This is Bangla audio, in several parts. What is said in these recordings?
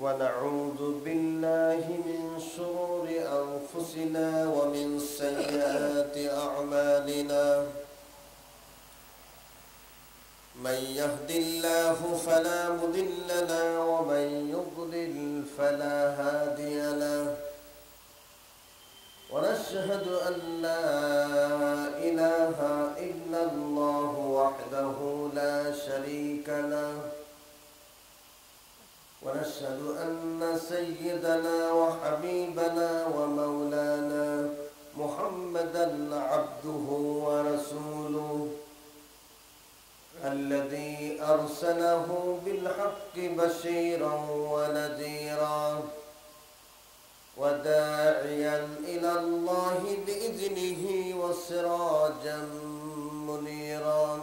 ونعوذ بالله من شرور أنفسنا ومن سيئات أعمالنا من يهد الله فلا مضل له ومن يضلل فلا هادي له ونشهد أن لا إله إلا الله وحده لا شريك له ونشهد أن سيدنا وحبيبنا ومولانا محمدا عبده ورسوله الذي أرسله بالحق بشيرا ونذيرا وداعيا إلى الله بإذنه وسراجا منيرا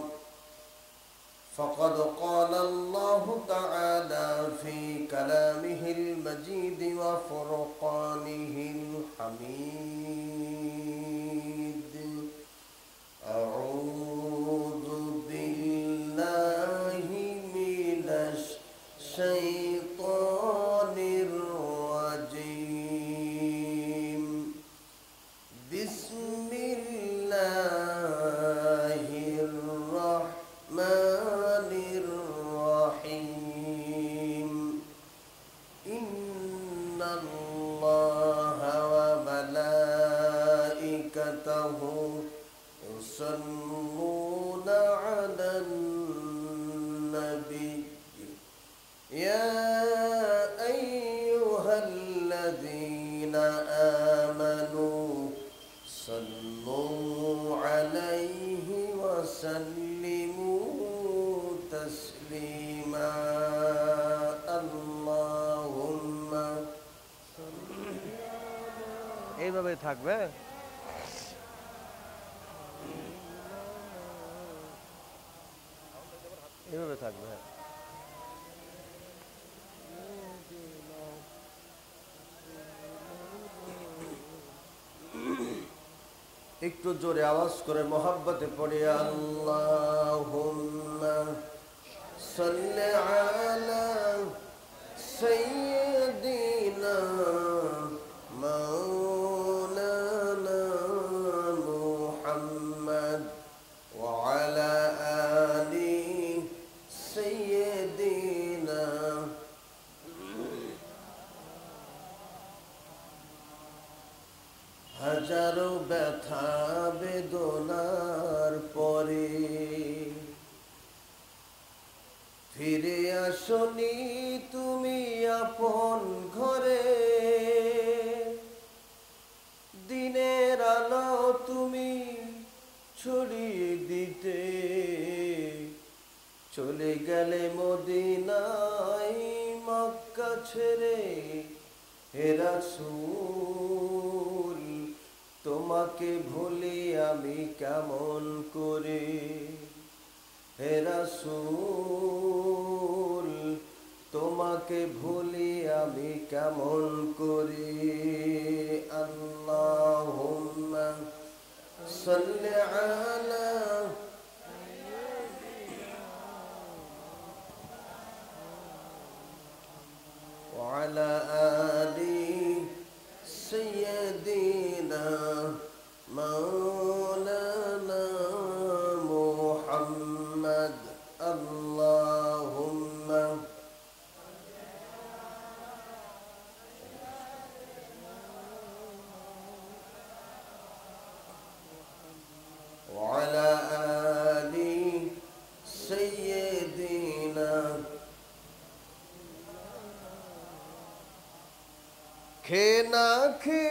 فقد قال الله تعالى في كلامه المجيد وفرقانه الحميد أعوذ بالله من الشيطان الرجيم بسم الله الرحمن الرحيم إن الله وملائكته يصلون على النبي يا أيها الذين آمنوا صلوا عليه وسلموا تسليما اللهم এইভাবে থাকবে এইভাবে থাকবে একটু জোরে আওয়াজ করে মোহাব্বতে পড়ে আল্লাহুম্মা সাল্লি আলা সাইয়্যিদিনা মাওলানা মুহাম্মদ ওয়া আলা আলি সাইয়্যিদিনা হাজারো ব্যথা বেদনার পরে ফিরে আসনি তুমি আপন ঘরে দিনের আলো তুমি ছড়িয়ে দিতে চলে গেলে মদিনায় মক্কা ছেড়ে হে রাসূল তোমাকে ভুলি আমি কেমন করে হে রাসূল তোমাকে ভুলি আমি কেমন করে আল্লাহুম্মা সাল্লি আলা ওয়া আলা আলি سيدنا مولانا محمد اللهم وعلى آل سيدنا খে না খে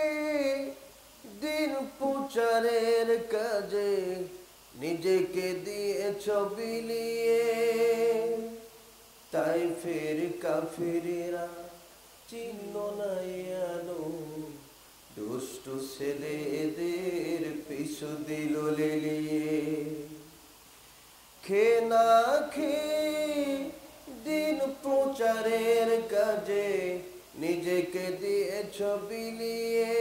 দিন প্রচারের কাজে নিজেকে দিয়েছ বিলিয়ে তাই ফের কাফিরেরা চিহ্ন নাই আলো দুষ্ট ছেলেদের পিছু দিল লেলিয়ে খে না খে দিন প্রচারের কাজে নিজেকে দিয়েছ বিলিয়ে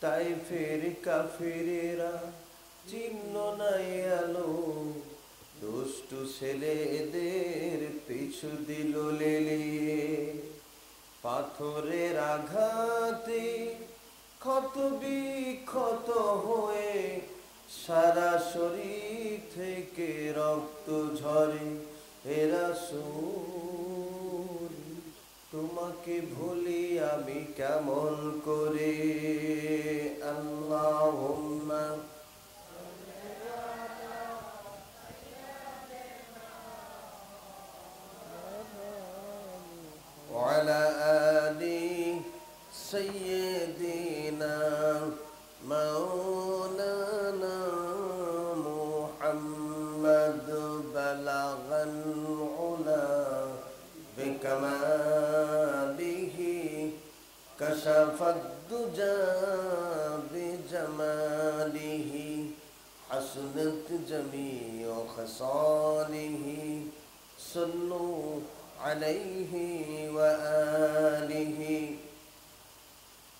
তাই ফের কাফিরেরা চিহ্ন নাই আলো দুষ্টু ছেলেদের পিছু পিছু দিল লেলিয়ে, পাথরের আঘাতে ক্ষত বিক্ষত হয়ে সারা শরীর থেকে রক্ত ঝরে। হে রাসূল, তোমাকে ভুলি আমি কেমন করে। আল্লাহুম্মা وعلى آل سيدنا مولانا محمد بلغ العلا بكماله كشف الدجى بجماله حسنت جميع خصاله صلوا عليه وآله।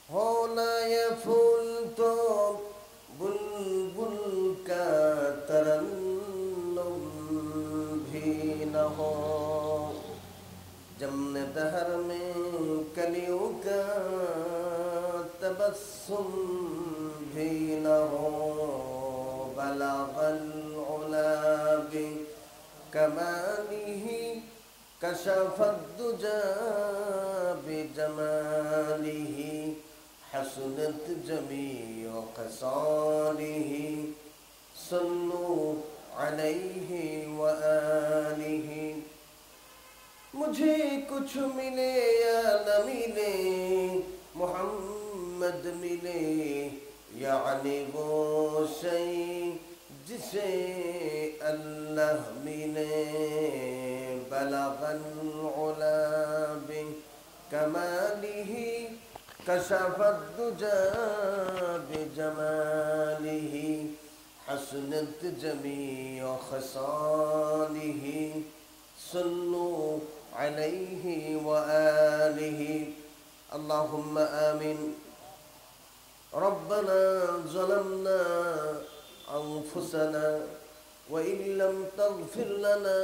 होना ये फूल तो बुलबुल का तरन्नुम भी न हो, जमने दहर में कलियों का तबस्सुम भी न हो। बलगल उला बि कमालिही कशफ الدجى بجماله حسنت جميع خصاله صلوا عليه وآله। मुझे कुछ मिले या न मिले, मोहम्मद मिले यानी वो शई जिसे अल्लाह मिले। बलगल उला बिकमालिही कशफ الدجى बिजमालिही हसनत जमीअ खसालिही सल्लु अलैहि व आलिही। अल्लाहुम्मा आमीन। रब्बना ज़लमना अनफुसना व इन लम तग़फिर लना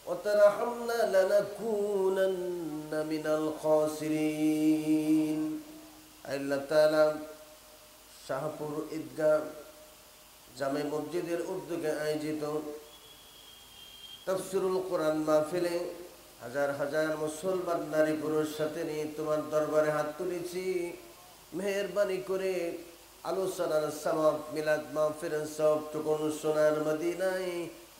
वतरहमना लनकूनन्न मिनल खासिरीन। আল্লাহ তাআলা শাহপুর ঈদগাহ জামে মসজিদের উদ্যোগে আয়োজিত তাফসীরুল কোরআন মাহফিলে হাজার হাজার মুসলমান নারী পুরুষ সাথে নিয়ে তোমার দরবারে হাত তুলেছি। মেহেরবানি করে আলোচনার সওয়াব মিলাদ মাহফিলের সওয়াবটুকু সোনার মদিনায়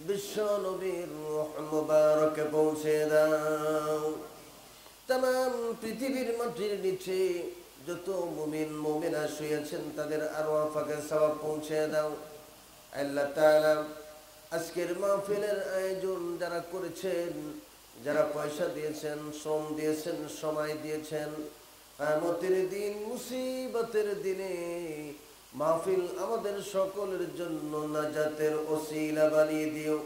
বিশ্ব নবীর রূহ মুবারকে পৌঁছে দাও। तमाम পৃথিবীর মাটির নিচে যত মুমিন মুমিনা শুয়েছেন তাদের আরওয়াহ পাকে সওয়াব পৌঁছে দাও। আল্লাহ তাআলা আজকের মাহফিলের আয়োজন যারা করেছেন, যারা পয়সা দিয়েছেন, শ্রম দিয়েছেন, সময় দিয়েছেন, কিয়ামতের দিন মুসিবতের দিনে মাহফিল আমাদের সকলের জন্য নাজাতের ওসিলা বানিয়ে দিও।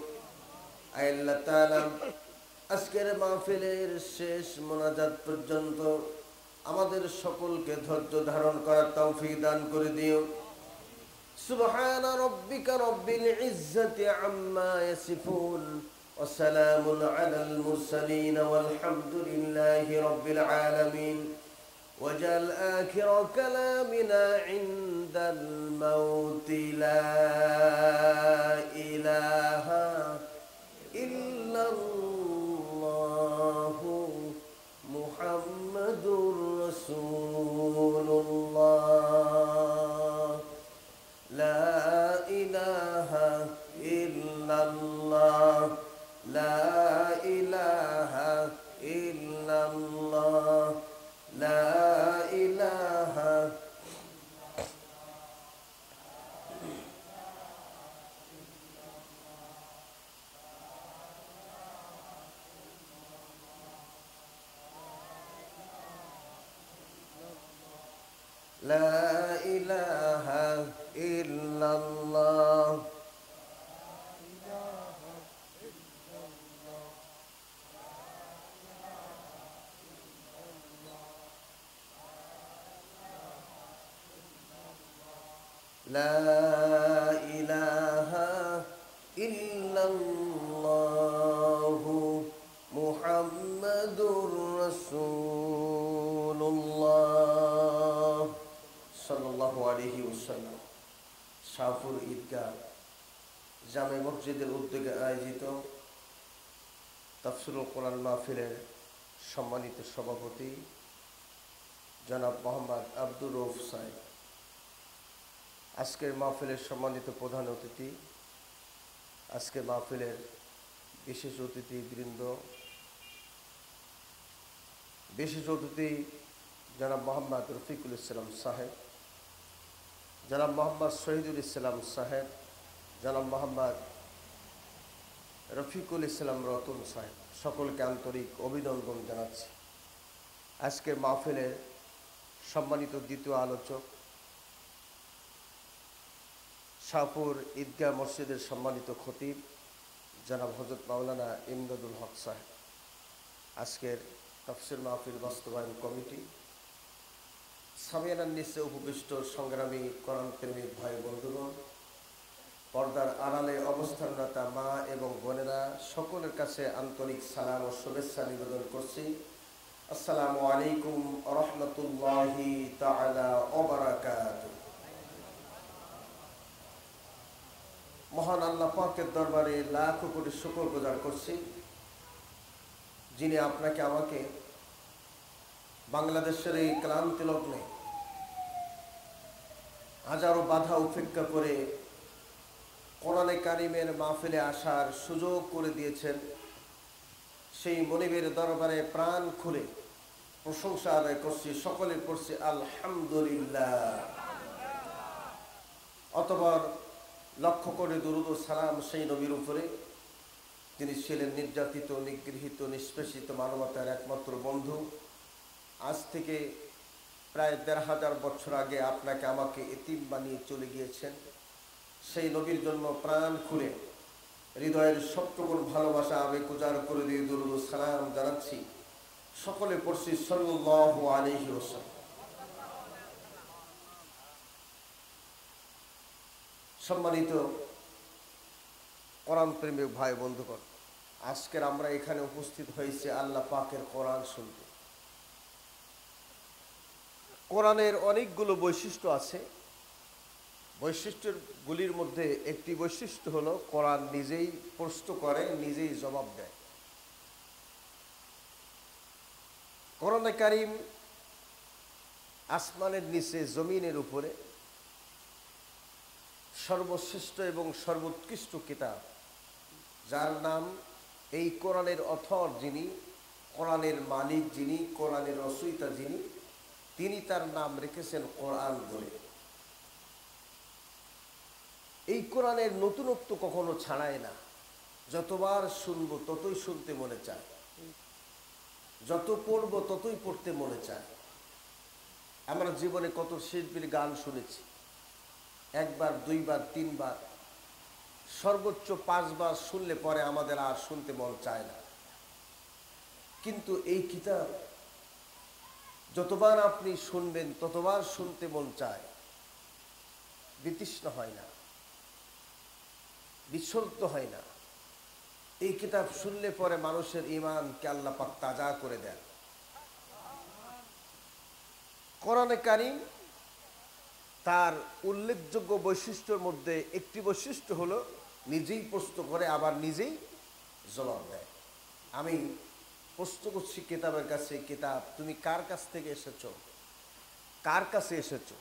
আল্লাহ তাআলা আজকের মাহফিলের শেষ মোনাজাত পর্যন্ত আমাদের সকলকে ধৈর্য ধারণ করার তৌফিক দান করে দিও। সুবহানা রাব্বিকা রাব্বিল ইজ্জাতি আম্মা ইয়াসিফুন ওয়া সালামুন আলাল মুরসালিন ওয়াল হামদুলিল্লাহি রাব্বিল আলামিন। ওয়াজাল আখির কালামিনা ইনদাল মাউতি লা ইলাহা ইল্লাল্লাহু মুহাম্মাদুর রাসূলুল্লাহ। লা ইলাহা ইল্লাল্লাহ, লা ইলাহা ইল্লাল্লাহ, লা ইলাহা لا إله إلا الله لا إله إلا الله محمد রাসূলুল্লাহ সাল্লাল্লাহু আলাইহি ওয়াসাল্লাম শাহপুর ঈদগাহ জামে মসজিদের উদ্যোগে আয়োজিত তাফসীরুল কোরআন মাহফিলের সম্মানিত সভাপতি জনাব মোহাম্মদ আব্দুর রউফ সাহেব, আজকের মাহফিলের সম্মানিত প্রধান অতিথি, আজকের মাহফিলের বিশেষ অতিথিবৃন্দ, বিশেষ অতিথি জনাব মোহাম্মদ রফিকুল ইসলাম সাহেব, জনাব মোহাম্মদ শহীদুল ইসলাম সাহেব, জনাব মোহাম্মদ রফিকুল ইসলাম রতন সাহেব, সকলকে আন্তরিক অভিনন্দন জানাচ্ছি। আজকের মাহফিলের সম্মানিত দ্বিতীয় আলোচক শাহপুর ঈদগাহ মসজিদের সম্মানিত খতিব জনাব হযরত মাওলানা ইমদাদুল হক সাহেব, আজকের তাফসীর মাহফিল বাস্তবায়ন কমিটি, সামিয়ানার নিচে উপবিষ্ট সংগ্রামী কোরআন প্রেমিক ভাই বন্ধুগণ, পর্দার আড়ালে অবস্থানরত মা এবং বোনেরা, সকলের কাছে আন্তরিক সালাম ও শুভেচ্ছা নিবেদন করছি। আসসালামু আলাইকুম ওয়া রাহমাতুল্লাহি তাআলা ওয়া বারাকাতুহু। মহান আল্লাহ পাকের দরবারে লাখো কোটি শুকর গুজার করছি, যিনি আপনাকে আমাকে বাংলাদেশের এই ক্লান্তি লগ্নে হাজারো বাধা উপেক্ষা করে কোরআনে কারিমের মাহফিলে আসার সুযোগ করে দিয়েছেন। সেই মনিবের দরবারে প্রাণ খুলে প্রশংসা আদায় করছি, সকলে পড়ছি আলহামদুলিল্লাহ। অতঃপর লক্ষ করে দুরূদ ও সালাম সেই নবীর উপরে, তিনি ছিলেন নির্যাতিত, নিগৃহীত, নিষ্পেষিত মানবতার একমাত্র বন্ধু। আজ থেকে প্রায় ১,৫০০ বছর আগে আপনাকে আমাকে এতিম বানিয়ে চলে গিয়েছেন। সেই নবীর জন্য প্রাণ খুলে হৃদয়ের সবটুকুন ভালোবাসা আবেগ উজাড় করে দিয়ে দুরূদ ও সালাম জানাচ্ছি, সকলে পড়ছি সাল্লাল্লাহু আলাইহি ওয়াসাল্লাম। সম্মানিত কোরআন প্রেমিক ভাই বন্ধুগণ, আজকের আমরা এখানে উপস্থিত হয়েছি আল্লাহ পাকের কোরআন শুনতে। কোরআনের অনেকগুলো বৈশিষ্ট্য আছে। বৈশিষ্ট্যগুলির মধ্যে একটি বৈশিষ্ট্য হলো কোরআন নিজেই প্রশ্ন করে, নিজেই জবাব দেয়। কোরআনে কারিম আসমানের নিচে জমিনের উপরে সর্বশ্রেষ্ঠ এবং সর্বোৎকৃষ্ট কিতাব, যার নাম এই কোরআনের অথর যিনি, কোরআনের মালিক যিনি, কোরআনের রচয়িতা যিনি, তিনি তার নাম রেখেছেন কোরআন বলে। এই কোরআনের নতুনত্ব কখনো ছাড়ায় না। যতবার শুনবো ততই শুনতে মনে চায়, যত পড়বো ততই পড়তে মনে চায়। আমরা জীবনে কত শিল্পীর গান শুনেছি, একবার, দুইবার, তিনবার, সর্বোচ্চ 5 বার শুনলে পরে আমাদের আর শুনতে মন চায় না। কিন্তু এই কিতাব যতবার আপনি শুনবেন ততবার শুনতে মন চায়, বিতৃষ্ণ হয় না, বিস্মৃত হয় না। এই কিতাব শুনলে পরে মানুষের ঈমানকে আল্লাহ পাক তাজা করে দেন। কোরআনে কারীম তার উল্লেখযোগ্য বৈশিষ্ট্যের মধ্যে একটি বৈশিষ্ট্য হলো নিজেই প্রশ্ন করে, আবার নিজেই জবাব দেয়। আমি প্রশ্ন করছি কিতাবের কাছে, কিতাব তুমি কার কাছ থেকে এসেছো, কার কাছে এসেছো,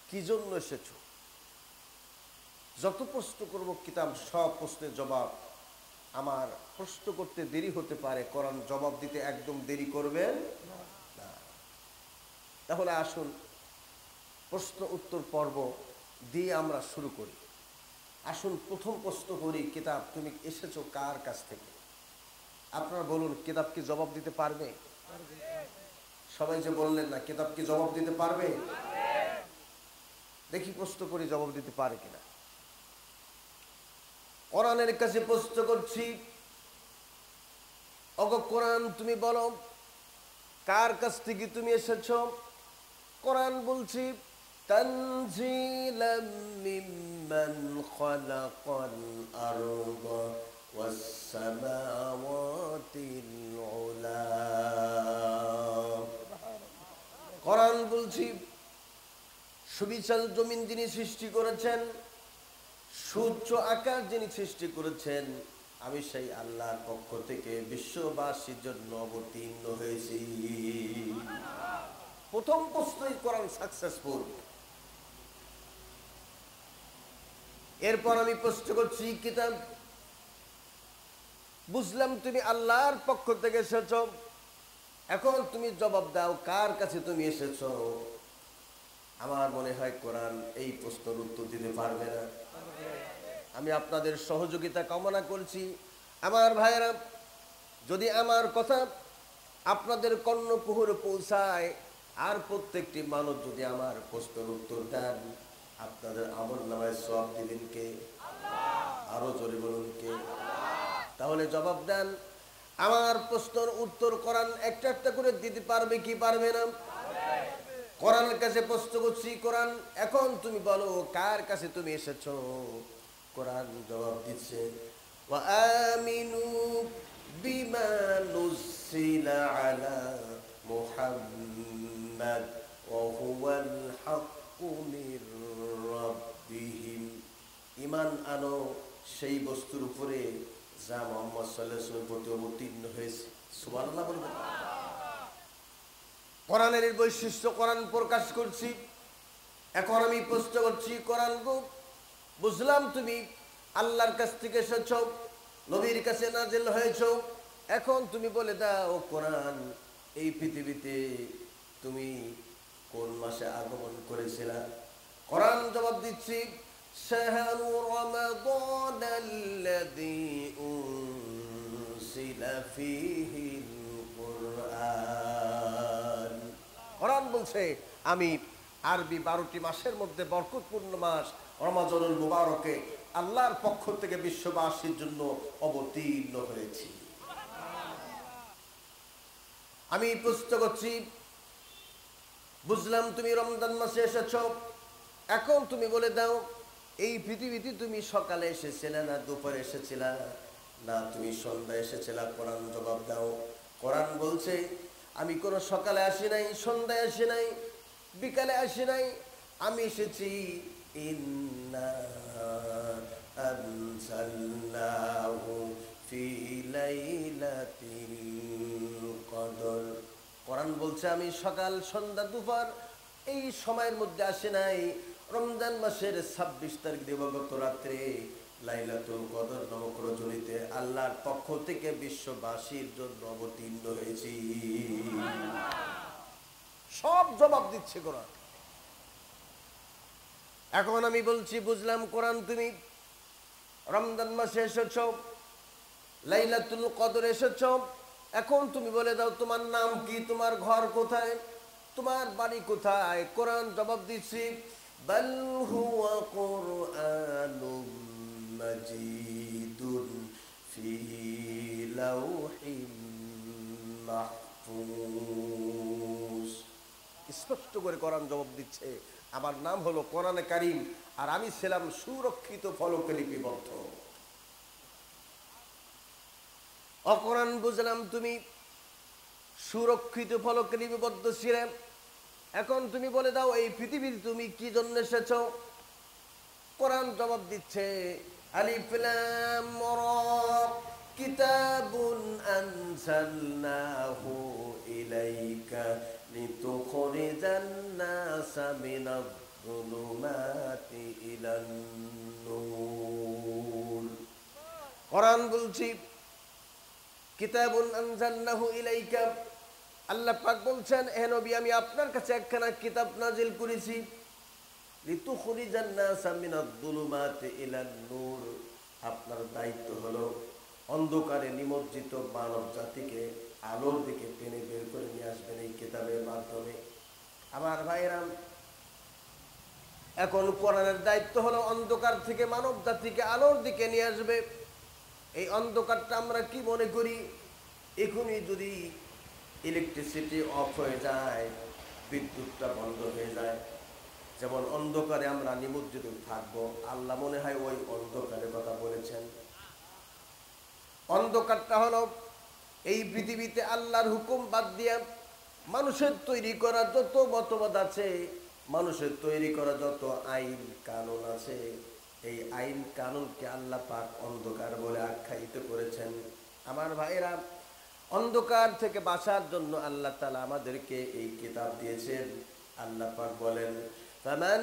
কি জন্য এসেছো? যত প্রশ্ন করব কিতাব সব প্রশ্নের জবাব। আমার প্রশ্ন করতে দেরি হতে পারে, কোরআন জবাব দিতে একদম দেরি করবেন না। তাহলে আসুন প্রশ্ন উত্তর পর্ব দিয়ে আমরা শুরু করি। আসুন প্রথম প্রশ্ন করি, কিতাব তুমি এসেছো কার কাছ থেকে? আপনারা বলুন, কিতাব কি জবাব দিতে পারবে? সবাই যে বললেন না, কিতাব কি জবাব দিতে পারবে? দেখি প্রশ্ন করি জবাব দিতে পারে কিনা। কোরআনের কাছে প্রশ্ন করছি, ওগো কোরআন তুমি বলো কার কাছ থেকে তুমি এসেছো? কোরআন বলছি, তানজিলাম মিম্মান খালাকাল আরদা ওয়াস সামাওয়াতিল উলা। কোরআন বলছি সুবিশাল জমিন যিনি সৃষ্টি করেছেন, সূর্য আকাশ যিনি সৃষ্টি করেছেন, আমি সেই আল্লাহর পক্ষ থেকে বিশ্ববাসীর জন্য অবতীর্ণ হয়েছি। প্রথম প্রশ্নই কোরআন সাকসেসফুল। এরপর আমি প্রশ্ন করছি, কিতাব বুঝলাম তুমি আল্লাহর পক্ষ থেকে এসেছ, এখন তুমি জবাব দাও কার কাছে তুমি এসেছ। আমার মনে হয় কোরআন এই প্রশ্নের উত্তর দিতে পারবে না। আমি আপনাদের সহযোগিতা কামনা করছি আমার ভাইয়েরা। যদি আমার কথা আপনাদের কর্ণকুহরে পৌঁছায়, আর প্রত্যেকটি মানুষ যদি আমার প্রশ্নের উত্তর দেন, আপনাদের আমলনামায় সওয়াব দিবেন কে? আরো জোরে বলুন কে? তাহলে জবাব দেন, আমার প্রশ্নের উত্তর কোরআন একটা একটা করে দিতে পারবে কি পারবে না? কোরআনের কাছে প্রশ্ন করছি, কোরআন এখন তুমি বলো কার কাছে তুমি এসেছো। কোরআন জবাব দিচ্ছে, ওয়া আমিনু বিমা নুজিলা আলা মুহাম্মাদ ওয়া হুয়াল হাক্কু মির রাব্বিহিম। ঈমান আনো সেই বস্তুর উপরে যা মুহাম্মদ সাল্লাল্লাহু আলাইহি ওয়াসাল্লামের প্রতি অবতীর্ণ হয়েছে। সুবহানাল্লাহ বলবেন। কোরআনের বৈশিষ্ট্য কোরআন প্রকাশ করছি। এখন আমি প্রশ্ন করছি, কোরআন গো বুঝলাম তুমি আল্লাহর কাছ থেকে এসেছ, নবীর কাছে নাজিল হয়েছ, এখন তুমি বলে দাও কোরআন এই পৃথিবীতে তুমি কোন মাসে আগমন করেছিলা। কোরআন জবাব দিচ্ছি, শাহরু রমাদানাল্লাযী উনজিলা ফীহিল কুরআন। কোরআন বলছে আমি আরবি 12টি মাসের মধ্যে বরকতপূর্ণ মাস রমাজানুল মুবারকে আল্লাহর পক্ষ থেকে বিশ্ববাসীর জন্য অবতীর্ণ হয়েছি। আমি প্রশ্ন করছি, বুঝলাম তুমি রমজান মাসে এসেছ, এখন তুমি বলে দাও এই পৃথিবীতে তুমি সকালে এসেছিলে না দুপুরে এসেছিলা না তুমি সন্ধ্যায় এসেছিলা। কোরআন জবাব দাও। কোরআন বলছে আমি কোনো সকালে আসি নাই, সন্ধ্যায় আসি নাই, বিকালে আসি নাই, আমি এসেছি ইন্না আনজালনাহু ফি লাইলাতিল কদর। কোরআন বলছে আমি সকাল সন্ধ্যা দুপুর এই সময়ের মধ্যে আসি নাই, রমজান মাসের 26 তারিখ দিবাগত রাত্রে লাইলাতুল কদর নামক রজনীতে আল্লাহর পক্ষ থেকে বিশ্ববাসীর জন্য অবতীর্ণ হয়েছি। সব জবাব দিচ্ছে কোরআন। এখন আমি বলছি, বুঝলাম কোরআন তুমি রমজান মাসে এসেছ, লাইলাতুল কদর এসেছ, এখন তুমি বলে দাও তোমার নাম কি, তোমার ঘর কোথায়, তোমার বাড়ি কোথায়। কোরআন জবাব দিচ্ছি, বাল হুয়া কুরআনুম মাজিদুন ফি লাওহিম মাহফুজ। স্পষ্ট করে কোরআন জবাব দিচ্ছে, আমার নাম হলো কোরআনে কারীম, আর আমি ছিলাম সুরক্ষিত ফলকে লিপিবদ্ধ। অকোরআন বুঝলাম তুমি সুরক্ষিত ফলকে লিপিবদ্ধ ছিলে, এখন তুমি বলে দাও এই পৃথিবীর তুমি কি জন্য এসেছ। কোরআন জবাব দিচ্ছে, আলিফ লাম রা কিতাবুন আনজালনাহু ইলাইকা লিতুখরিজান নাসা মিনাজ-যুলুমাতি ইলান-নূর। কোরআন বলছি কিতাবুন আনজালনাহু ইলাইকা, আল্লাহ পাক বলছেন হে নবী আমি আপনার কাছে একখানা কিতাব নাজিল করেছি, লিতুখরিজান নাসা মিনাজ-যুলুমাতি ইলান-নূর। আপনার দায়িত্ব হলো অন্ধকারে নিমজ্জিত মানব জাতিকে আলোর দিকে টেনে বের করে নিয়ে আসবেন এই কিতাবের মাধ্যমে। আমার ভাইরা, এখন কোরআনের দায়িত্ব হলো অন্ধকার থেকে মানব জাতিকে আলোর দিকে নিয়ে আসবে। এই অন্ধকারটা আমরা কি মনে করি, এখনই যদি ইলেকট্রিসিটি অফ হয়ে যায়, বিদ্যুৎটা বন্ধ হয়ে যায়, যেমন অন্ধকারে আমরা নিমজ্জিত থাকবো, আল্লাহ মনে হয় ওই অন্ধকারের কথা বলেছেন। অন্ধকারটা হলো এই পৃথিবীতে আল্লাহর হুকুম বাদ দিয়ে মানুষের তৈরি করা যত মতবাদ আছে, মানুষের তৈরি করা যত আইন কানুন আছে, এই আইন কানুনকে আল্লাহ পাক অন্ধকার বলে আখ্যায়িত করেছেন। আমার ভাইরা, অন্ধকার থেকে বাঁচার জন্য আল্লাহ তাআলা আমাদেরকে এই কিতাব দিয়েছেন। আল্লাহ পাক বলেন, ফামান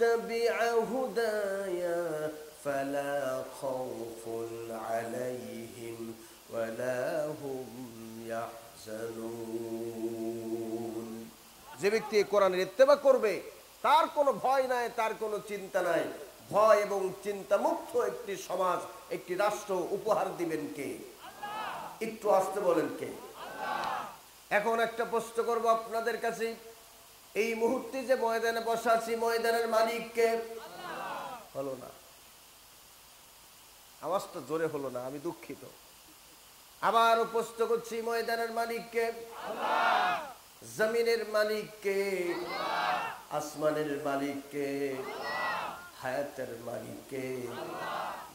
তাবিআ হুদায়া ফালা খাউফুন আলাইহিম ওয়ালা হুম ইয়াহজানুন। যে ব্যক্তি কোরআনের ইত্তেবা করবে তার কোনো ভয় নাই, তার কোনো চিন্তা নাই। ভয় এবং চিন্তা মুক্ত একটি সমাজ, একটি রাষ্ট্র উপহার দিবেন কে? একটু আসতে বলেন কে? এখন একটা প্রশ্ন করব আপনাদের কাছে, এই মুহূর্তে যে ময়দানে বসা আছি, ময়দানের মালিক কে? হলো না, আওয়াজটা জোরে হলো না, আমি দুঃখিত। আবারও প্রশ্ন করছি, ময়দানের মালিক কে? জমিনের মালিক কে? আসমানের মালিক কে? হায়াতের মালিক কে?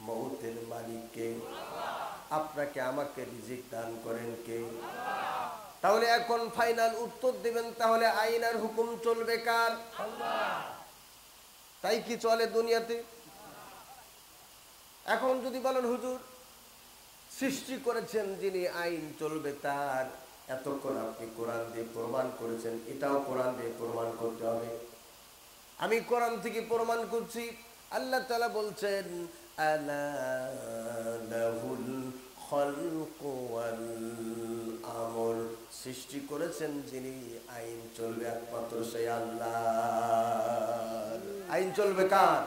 মৌতের মালিক কে? আপনাকে আমাকে রিজিক দান করেন কে? তাহলে এখন ফাইনাল উত্তর দিবেন, তাহলে আইন আর হুকুম চলবে কার? তাই কি চলে দুনিয়াতে? এখন যদি বলেন হুজুর সৃষ্টি করেছেন যিনি, আইন চলবে তার, এতক্ষণ আপনি কোরআন দিয়ে প্রমাণ করেছেন, এটাও কোরআন দিয়ে প্রমাণ করতে হবে। আমি কোরআন থেকে প্রমাণ করছি। আল্লাহ তাআলা বলছেন, আলা লাহুল খালকু ওয়াল আমর, সৃষ্টি করেছেন যিনি, আইন চলবে একমাত্র সেই আল্লাহ। আইন চলবে কার?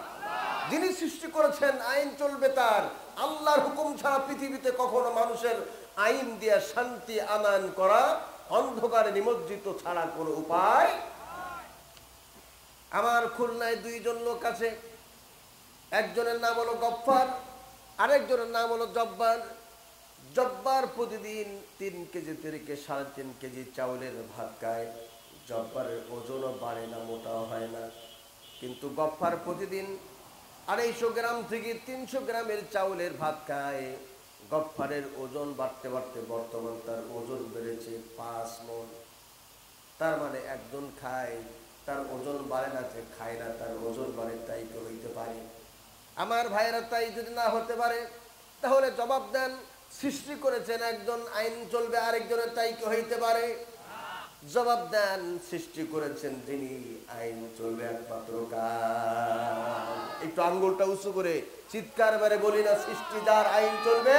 যিনি সৃষ্টি করেছেন, আইন চলবে তার। আল্লাহর হুকুম ছাড়া পৃথিবীতে কখনো মানুষের আইন দিয়ে শান্তি আনয়ন করা অন্ধকারে নিমজ্জিত ছাড়া কোনো উপায়। আমার খুলনায় দুইজন লোক আছে, একজনের নাম হলো গফফার, আরেকজনের নাম হলো জব্বার। জব্বার প্রতিদিন 3 কেজি থেকে 3.5 কেজি চাউলের ভাত খায়। জব্বারের ওজনও বাড়ে না, মোটাও হয় না। কিন্তু গফফার প্রতিদিন 250 গ্রাম থেকে 300 গ্রামের চাউলের ভাত খায়। গফফারের ওজন বাড়তে বাড়তে বর্তমান তার ওজন বেড়েছে 5 মণ। তার মানে একজন খায়, তার ওজন বাড়ে না, যে খায় না তার ওজন বাড়ে, তাই তো হইতে পারে। আমার ভাইয়েরা, তাই যদি না হতে পারে তাহলে জবাব দেন, সৃষ্টি করেছেন একজন, আইন চলবে আরেকজনের, তাই কি হইতে পারে? জবাব দেন, সৃষ্টি করেছেন যিনি, আইন চলবে একমাত্র কার? একটু আঙ্গুলটা উঁচু করে চিৎকার মেরে বলি না, সৃষ্টি যার, আইন চলবে।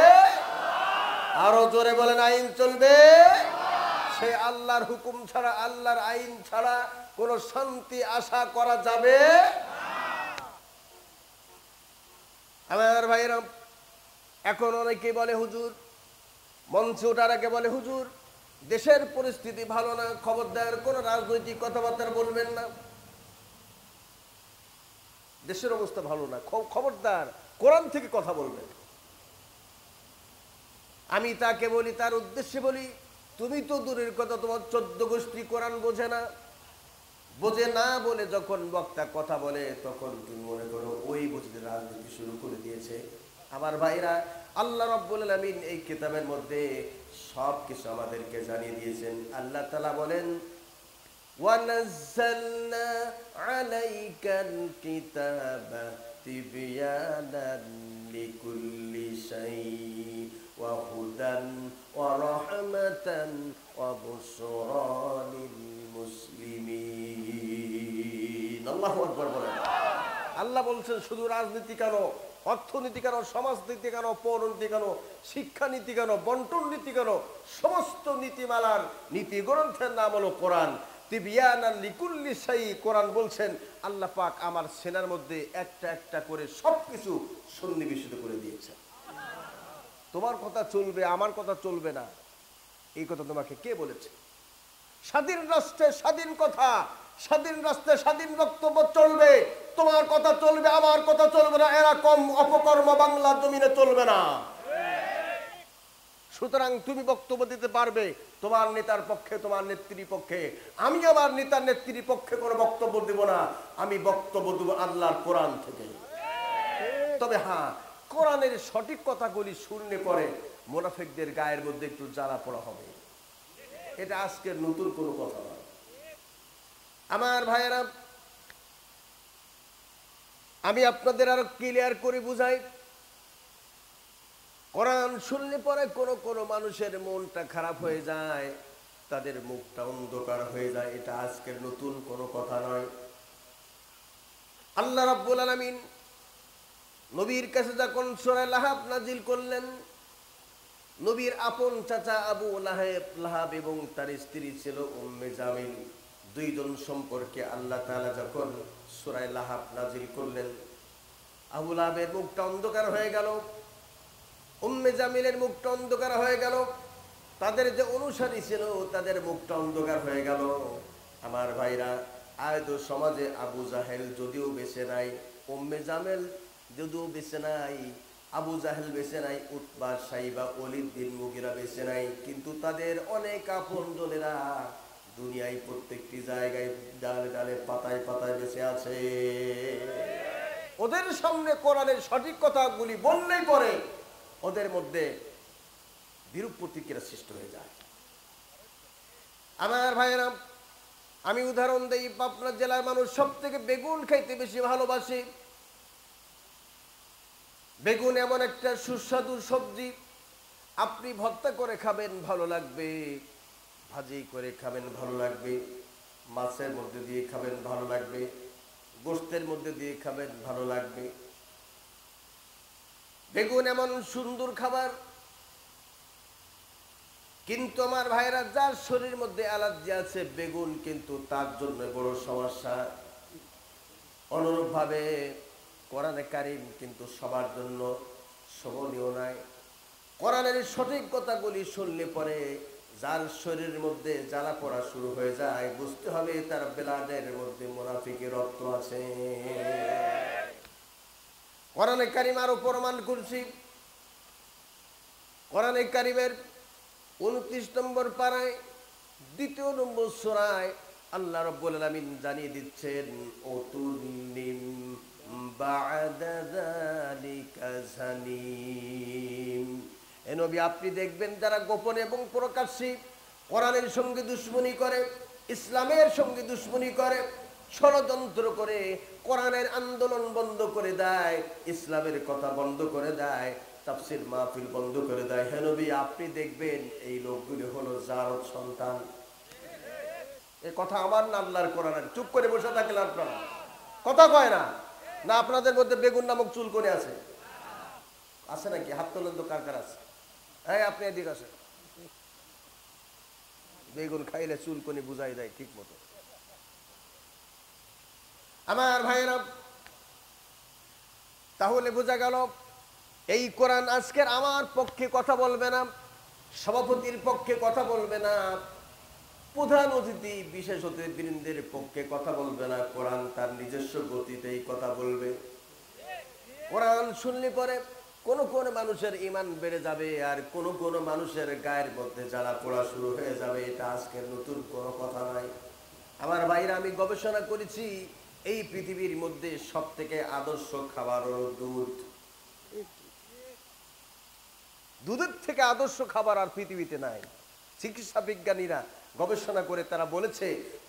আরো জোরে বলেন, আইন চলবে। সে আল্লাহর হুকুম ছাড়া, আল্লাহর আইন ছাড়া কোনো শান্তি আশা করা যাবে। আমার ভাইরা, এখন অনেকে বলে হুজুর, মঞ্চে ওঠার আগে বলে হুজুর দেশের পরিস্থিতি ভালো না, খবরদার কোনো রাজনৈতিক কথাবার্তা বলবেন না। দেশের অবস্থা ভালো না, খবরদার কোরআন থেকে কথা বলবেন। আমি তাকে বলি, তার উদ্দেশ্যে বলি, তুমি তো দূরের কথা, তোমার 14 গোষ্ঠী কোরআন বোঝে না। বোঝে না বলে যখন বক্তা কথা বলে, তখন তুমি মনে করো ওই বুঝতে রাজনীতি শুরু করে দিয়েছে। আমার ভাইরা, আল্লাহ রাব্বুল আলামিন এই কিতাবের মধ্যে সব কিছু আমাদেরকে জানিয়ে দিয়েছেন। আল্লাহ তাআলা বলেন, ওয়ানাজ্জালনা আলাইকাল কিতাবা তিবয়ানান লিকুল্লি শাই ওয়া হুদান ওয়া রাহমাতান ওয়া বুশরা লিল মুসলিমিন। আল্লাহু আকবার বলেন। আল্লাহ বলছেন, শুধু রাজনীতি কেন, অর্থনীতি কেন, সমাজনীতি কেন, পৌরনীতি কেন, শিক্ষানীতি কেন, বন্টন নীতি কেন, সমস্ত নীতিমালার নীতি গ্রন্থের নাম হলো কোরআন। তিবিয়ানান লিকুল্লি শাই। কোরআন বলছেন আল্লাহ পাক আমার সেনার মধ্যে একটা একটা করে সবকিছু সন্নিবেশিত করে দিয়েছে। তোমার কথা চলবে, আমার কথা চলবে না, এই কথা তোমাকে কে বলেছে? স্বাধীন রাষ্ট্রে স্বাধীন কথা, স্বাধীন রাষ্ট্রে স্বাধীন বক্তব্য চলবে। তোমার কথা চলবে, আমার কথা চলবে না, এরকম অপকর্ম বাংলার জমিনে চলবে না। সুতরাং তুমি বক্তব্য দিতে পারবে তোমার নেতার পক্ষে, তোমার নেত্রীর পক্ষে। আমি আমার নেতার নেত্রীর পক্ষে কোনো বক্তব্য দেব না, আমি বক্তব্য দেব আল্লাহর কোরআন থেকে। তবে হ্যাঁ, কোরআনের সঠিক কথাগুলি শুনলে পরে মুনাফিকদের গায়ের মধ্যে একটু জ্বালা পোড়া হবে। এটা আজকের নতুন কোনো কথা নয়। আমার ভাইয়েরা, আমি আপনাদের আরো ক্লিয়ার করে বুঝাই। কোরআন শুনলে পরে কোনো মানুষের মনটা খারাপ হয়ে যায়, তাদের মুখটা অন্ধকার হয়ে যায়, এটা আজকের নতুন কোনো কথা নয়। আল্লাহ রাব্বুল আলামিন নবীর কাছে যখন সূরা লাহাব নাজিল করলেন, নবীর আপন চাচা আবু লাহাব এবং তার স্ত্রী ছিল উম্মে জামিল, দুইজন সম্পর্কে আল্লাহ তাআলা যখন সূরা লাহাব নাজিল করলেন, আবু লাহাবের মুখটা অন্ধকার হয়ে গেল, উম্মে জামিলের মুখটা অন্ধকার হয়ে গেল, তাদের যে অনুসারী ছিল তাদের মুখটা অন্ধকার হয়ে গেল। আমার ভাইরা, আজ সমাজে আবু জাহেল যদিও বেঁচে নাই, উম্মে জামিল যদিও বেঁচে নাই, আবু জাহেল বেঁচে নাই, উতবা সাইবা ওলীদ বিন মুগীরা বেঁচে নাই, কিন্তু তাদের অনেক আপনজনেরা দুনিয়ায় প্রত্যেকটি জায়গায় ডালে ডালে পাতায় পাতায় বেঁচে আছে। ওদের সামনে কোরআনের সঠিক কথাগুলি বললেই পরে ওদের মধ্যে বিরূপ প্রতিক্রিয়া সৃষ্টি হয়ে যায়। আমার ভাইয়েরা, আমি উদাহরণ দেই, পাবনা জেলার মানুষ সব থেকে বেগুন খাইতে বেশি ভালোবাসে। বেগুন এমন একটা সুস্বাদু সবজি, আপনি ভর্তা করে খাবেন ভালো লাগবে, ভাজি করে খাবেন ভালো লাগবে, মাছের মধ্যে দিয়ে খাবেন ভালো লাগবে, গোশতের মধ্যে দিয়ে খাবেন ভালো লাগবে। বেগুন এমন সুন্দর খাবার, কিন্তু আমার ভাইরা, যার শরীরের মধ্যে অ্যালার্জি আছে বেগুন কিন্তু তার জন্য বড় সমস্যা। অনুরূপভাবে কোরআনে কারীম কিন্তু সবার জন্য শোভনীয় নয়। কোরআনের সঠিক কথাগুলি শুনলে পরে যার শরীরের মধ্যে জ্বালা পড়া শুরু হয়ে যায়, বুঝতে হবে তার ব্লাডের মধ্যে মুনাফিকের রক্ত আছে। কোরআনে কারীম আরো প্রমাণ করছি। কোরআনে কারীমের 29 নম্বর পারায় 2 নম্বর সূরায় আল্লাহ রাব্বুল আলামিন জানিয়ে দিচ্ছেন, ওতুনিম বা'দা যালিকা জানিম। এ নবী, আপনি দেখবেন যারা গোপনে এবং প্রকাশ্যে কোরআনের সঙ্গে দুশমনি করে, ইসলামের সঙ্গে দুশমনি করে, ষড়যন্ত্র করে, কোরআনের আন্দোলন বন্ধ করে দেয়, ইসলামের কথা বন্ধ করে দেয়, তাফসীর মাহফিল বন্ধ করে দেয়, হে নবী আপনি দেখবেন এই লোকগুলি হলো জারদ সন্তান। এই কথা আমার না আল্লাহর কোরআনের। চুপ করে বসে থাকলে আপনারা কথা কয় না? না আপনাদের মধ্যে বেগুন নামক চুলকনি আছে? আছে নাকি? হাত তোলেন তো কার কার আছে। এই আপনি এদিকে আসেন। বেগুন খাইলে চুলকনি বুঝাই দেয় ঠিক মতো। আমার ভাইয়েরা, তাহলে বোঝা গেল এই কোরআন আজকের আমার পক্ষে কথা বলবে না, সভাপতির পক্ষে কথা বলবে না, প্রধান অতিথি বিশেষ অতিথিবৃন্দের পক্ষে কথা বলবে না। কোরআন তার নিজস্ব গতিতেই কথা বলবে। কোরআন শুনলে পরে কোন মানুষের ঈমান বেড়ে যাবে, আর কোন মানুষের গায়ের মধ্যে জ্বালা পোড়া শুরু হয়ে যাবে। এটা আজকের নতুন কোনো কথা নয়। আমার ভাইরা, আমি গবেষণা করেছি, এই পৃথিবীর মধ্যে সব থেকে আদর্শ খাবার হলো দুধ। দুধের থেকে আদর্শ খাবার আর পৃথিবীতে নাই। চিকিৎসা বিজ্ঞানীরা গবেষণা করে তারা বলেছে,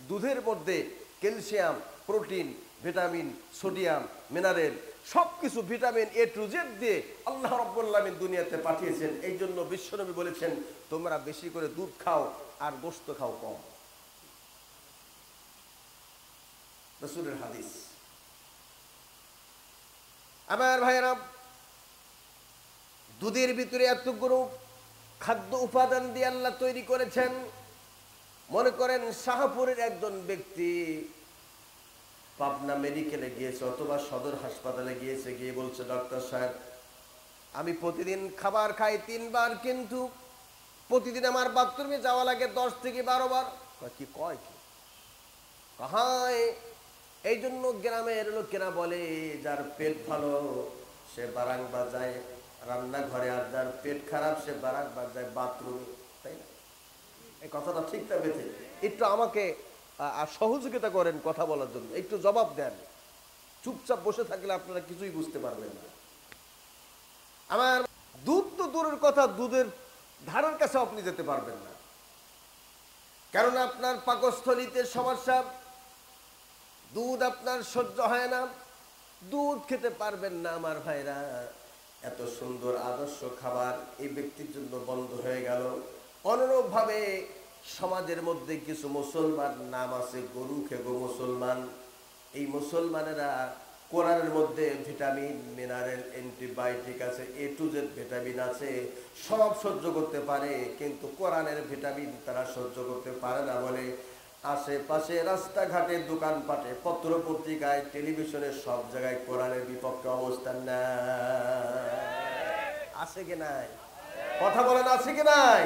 দুধের মধ্যে calcium, protein, vitamin, sodium, mineral সবকিছু, ভিটামিন A to Z দিয়ে আল্লাহ রাব্বুল আলামিন দুনিয়াতে পাঠিয়েছেন। এই জন্য বিশ্বনবী বলেছেন, তোমরা বেশি করে দুধ খাও আর গোশত খাও কম। রাসূলের হাদিস। আমার ভাইয়েরা, দুধের ভিতরে এতগুলো খাদ্য উপাদান দিয়ে আল্লাহ তৈরি করেছেন। মনে করেন শাহপুরের একজন ব্যক্তি পাবনা মেডিকেলে গিয়েছে অথবা সদর হাসপাতালে গিয়েছে, গিয়ে বলছে, ডক্টর সাহেব আমি প্রতিদিন খাবার খাই 3 বার, কিন্তু প্রতিদিন আমার বাথরুমে যাওয়া লাগে 10 থেকে 12 বার। কি কয় কি? হ্যাঁ, এই জন্য গ্রামের লোকেরা বলে, যার পেট ভালো সে বারাং বাজায় রান্নাঘরে, আর যার পেট খারাপ সে বারাং বাজায় বাথরুমে। তাই না? এই কথাটা ঠিক না বেঁধে? একটু আমাকে সহযোগিতা করেন কথা বলার জন্য, একটু জবাব দেন। চুপচাপ বসে থাকলে আপনারা কিছুই বুঝতে পারবেন না। আমার দুধ তো দূরের কথা, দুধের ধারের কাছে আপনি যেতে পারবেন না। কেননা আপনার পাকস্থলীতে সমস্যা, দুধ আপনার সহ্য হয় না, দুধ খেতে পারবেন না। আমার ভাইরা, এত সুন্দর আদর্শ খাবার এই ব্যক্তির জন্য বন্ধ হয়ে গেল। অনুরূপভাবে সমাজের মধ্যে কিছু মুসলমান নাম আছে গরু খেগো মুসলমান। এই মুসলমানেরা কোরআনের মধ্যে ভিটামিন, মিনারেল, অ্যান্টিবায়োটিক আছে, A to Z ভিটামিন আছে, সব সহ্য করতে পারে, কিন্তু কোরআনের ভিটামিন তারা সহ্য করতে পারে না বলে আশেপাশে রাস্তাঘাটে, দোকানপাটে, পত্র পত্রিকায়, টেলিভিশনে সব জায়গায় কোরআনের বিপক্ষে অবস্থান নেয়। আছে কি নাই? কথা বলেন, আছে কি নাই?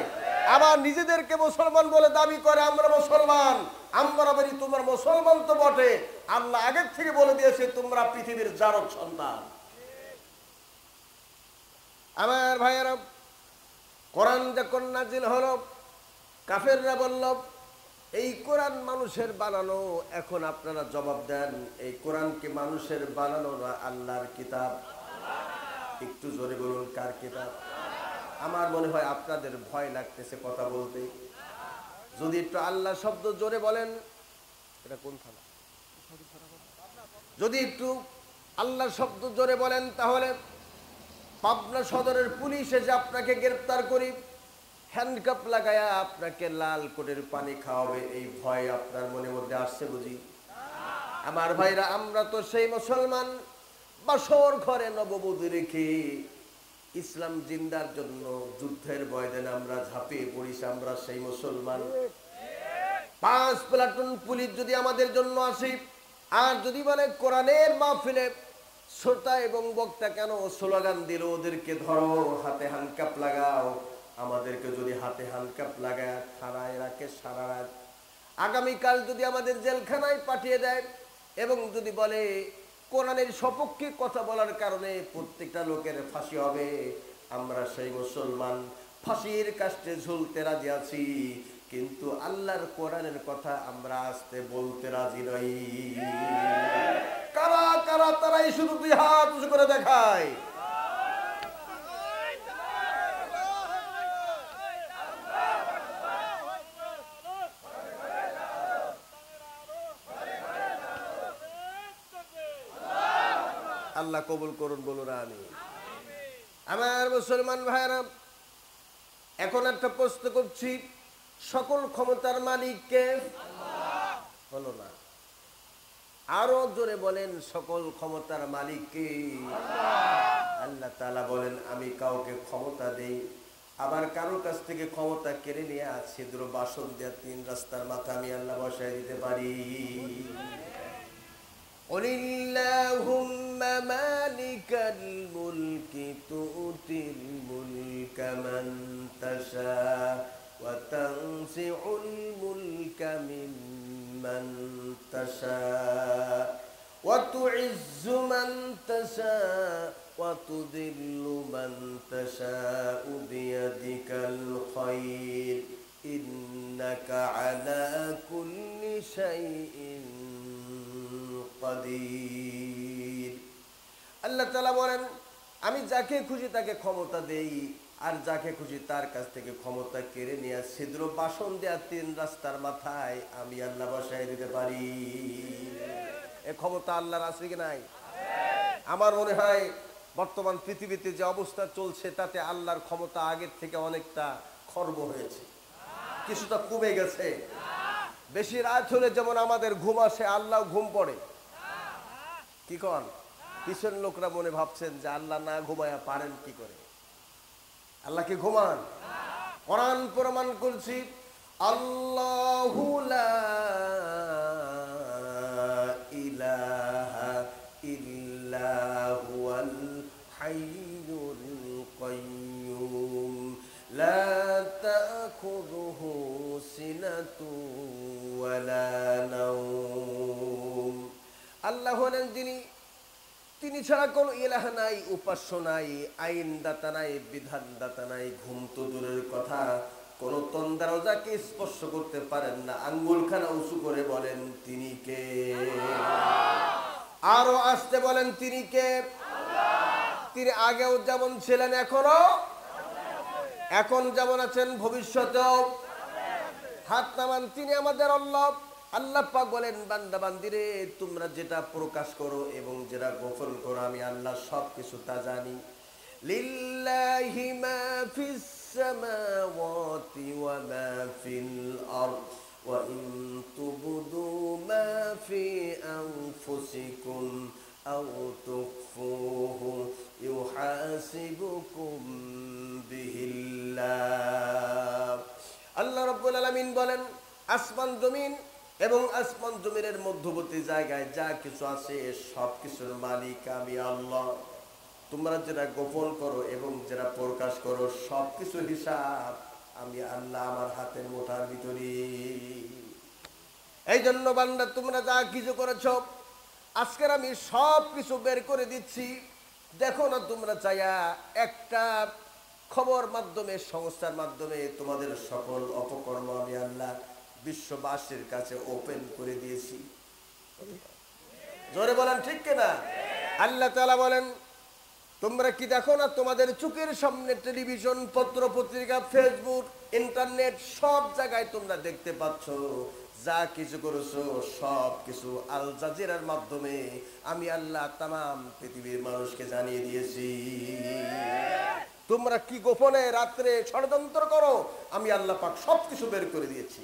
আবার নিজেদেরকে মুসলমান বলে দাবি করে, আমরা মুসলমান। আমরা বলি তোমরা মুসলমান তো বটে, আল্লাহ আগের থেকে বলে দিয়েছে তোমরা পৃথিবীর জারদ সন্তান। আমার ভাইয়েরা, কোরআন যখন নাজিল হলো, কাফেররা বলল এই কোরআন মানুষের বানানো। এখন আপনারা জবাব দেন, এই কোরআন কি মানুষের বানানো না আল্লাহর কিতাব? একটু জোরে বলুন, কার কিতাব? আমার মনে হয় আপনাদের ভয় লাগতেছে কথা বলতে। যদি একটু আল্লাহ শব্দ জোরে বলেন, এটা কোন থানা? যদি একটু আল্লাহ শব্দ জোরে বলেন, তাহলে পাবনা সদরের পুলিশ এসে আপনাকে গ্রেফতার করি, হ্যান্ডকাপ লাগায়া আপনাকে লাল কোটের পানি খাওয়াবে। এই ভয় আপনার মনের মধ্যে আসছে বুঝি? আমার ভাইরা, আমরা তো সেই মুসলমান বাসর ঘরে নববধূ রেখে ইসলাম জিন্দার জন্য যুদ্ধের ময়দানে আমরা ঝাঁপিয়ে পড়িস। আমরা সেই মুসলমান। 5 প্লাটুন পুলিশ যদি আমাদের জন্য আসে, আর যদি বলে কোরআনের মাহফিলে শ্রোতা এবং বক্তা কেন স্লোগান দিল, ওদেরকে ধরো, হাতে হ্যান্ডকাপ লাগাও। আমাদেরকে যদি হাতে হ্যান্ডকাপ লাগায় থানায় রাখে সারা রাত, আগামীকাল যদি আমাদের জেলখানায় পাঠিয়ে দেয়, এবং যদি বলে কোরআনের সপক্ষে কথা বলার কারণে প্রত্যেকটা লোকের ফাঁসি হবে, আমরা সেই মুসলমান ফাঁসির কাষ্টে ঝুলতে রাজি আছি, কিন্তু আল্লাহর কোরআনের কথা আমরা আস্তে বলতে রাজি নই। কারা কারা? তারাই শুধু 2 হাত উঁচু করে দেখায়। আল্লাহ কবুল করুন, বলুন আমিন। আমার মুসলমান ভাইরা, এখন একটা প্রশ্ন করছি, সকল ক্ষমতার মালিক কে? হলো না, আরো জোরে বলেন, সকল ক্ষমতার মালিক কে? আল্লাহ তাআলা বলেন, আমি কাউকে ক্ষমতা দেই, আবার কারোর কাছ থেকে ক্ষমতা কেড়ে নিয়ে ছিদ্র বাসন দিয়ে 3 রাস্তার মাথা আমি আল্লাহ বসায় দিতে পারি। قل اللهم مالك الملك تؤتي الملك من تشاء وتنزع الملك ممن تشاء وتعز من تشاء وتذل من تشاء بيدك الخير إنك على كل شيء قدير। আল্লাহ তাআলা বলেন, আমি যাকে খুশি তাকে ক্ষমতা দেই, আর যাকে খুশি তার কাছ থেকে ক্ষমতা কেড়ে নিয়ে ছিদ্র বাসন দেয়া 3 রাস্তার মাথায় আমি আল্লাহ বসায় দিতে পারি। এ ক্ষমতা আল্লাহর আছে কি নাই? আমার মনে হয় বর্তমান পৃথিবীতে যে অবস্থা চলছে, তাতে আল্লাহর ক্ষমতা আগের থেকে অনেকটা খর্ব হয়েছে, কিছুটা কমে গেছে। বেশি রাত হলে যেমন আমাদের ঘুম আসে, আল্লাহ ঘুম পড়ে। কি কন? পিছন লোকরা মনে ভাবছেন যে আল্লাহ না ঘুমায়া পারেন কি করে? আল্লাহ কি ঘুমান? কোরআন প্রমাণ করছি, আল্লাহু লা ইলাহা ইল্লা হুয়াল হাইয়ুল কাইয়্যুম লা তাখুযুহু সিনাতুন ওয়ালা নাওম। আল্লাহ হলেন তিনি ছাড়া কোনো ইলাহ নাই, উপাস্য নাই, আইনদাতা নাই, বিধানদাতা নাই। ঘুম তো দূরের কথা, কোন তন্দ্রাও যাকে স্পর্শ করতে পারেন না। আঙ্গুলখানা উঁচু করে বলেন, তিনি কে? আরো আসতে বলেন, তিনি কে? তিনি আগেও যেমন ছিলেন, এখন যেমন আছেন, ভবিষ্যতেও। হাত নামান, তিনি আমাদের আল্লাহ। আল্লাহ পাক বলেন, বান্দা বান্দিরে তোমরা যেটা প্রকাশ করো এবং যেটা গোপন করো আমি আল্লাহ সব কিছু তা জানি। লিল্লাহি মা ফিস সামাওয়াতি ওয়া মা ফিল আরদ ওয়া ইন তুবদু মা ফি আনফুসিকুম আও তুখফুহু ইউহাসিবুকুম বিহিল্লাহ। আল্লাহ রাব্বুল আলামিন বলেন, আসমান জমিন এবং আসমান জমিনের মধ্যবর্তী জায়গায় যা কিছু আছে সব কিছুর মালিক আমি আল্লাহ। তোমরা যেটা গোপন করো এবং যেটা প্রকাশ করো সব কিছুর হিসাব আমি আল্লাহ আমার হাতের মুঠার ভিতরে। এই জন্য বান্দা তোমরা যা কিছু করেছ আজকের আমি সব কিছু বের করে দিচ্ছি। দেখো না তোমরা চাইয়া একটা খবর মাধ্যমে, সংস্থার মাধ্যমে তোমাদের সকল অপকর্ম আমি আল্লাহ বিশ্ববাসীর কাছে ওপেন করে দিয়েছি। জোরে বলেন ঠিক কিনা? আল্লাহ তাআলা বলেন, তোমরা কি দেখো না তোমাদের চোখের সামনে টেলিভিশন, পত্র পত্রিকা, ফেসবুক, ইন্টারনেট সব জায়গায় তোমরা দেখতে পাচ্ছ যা কিছু করেছো সব কিছু আল জাজিরার মাধ্যমে আমি আল্লাহ তামাম পৃথিবীর মানুষকে জানিয়ে দিয়েছি। তোমরা কি গোপনে রাত্রে ষড়যন্ত্র করো আমি আল্লাহ পাক সব কিছু বের করে দিয়েছি।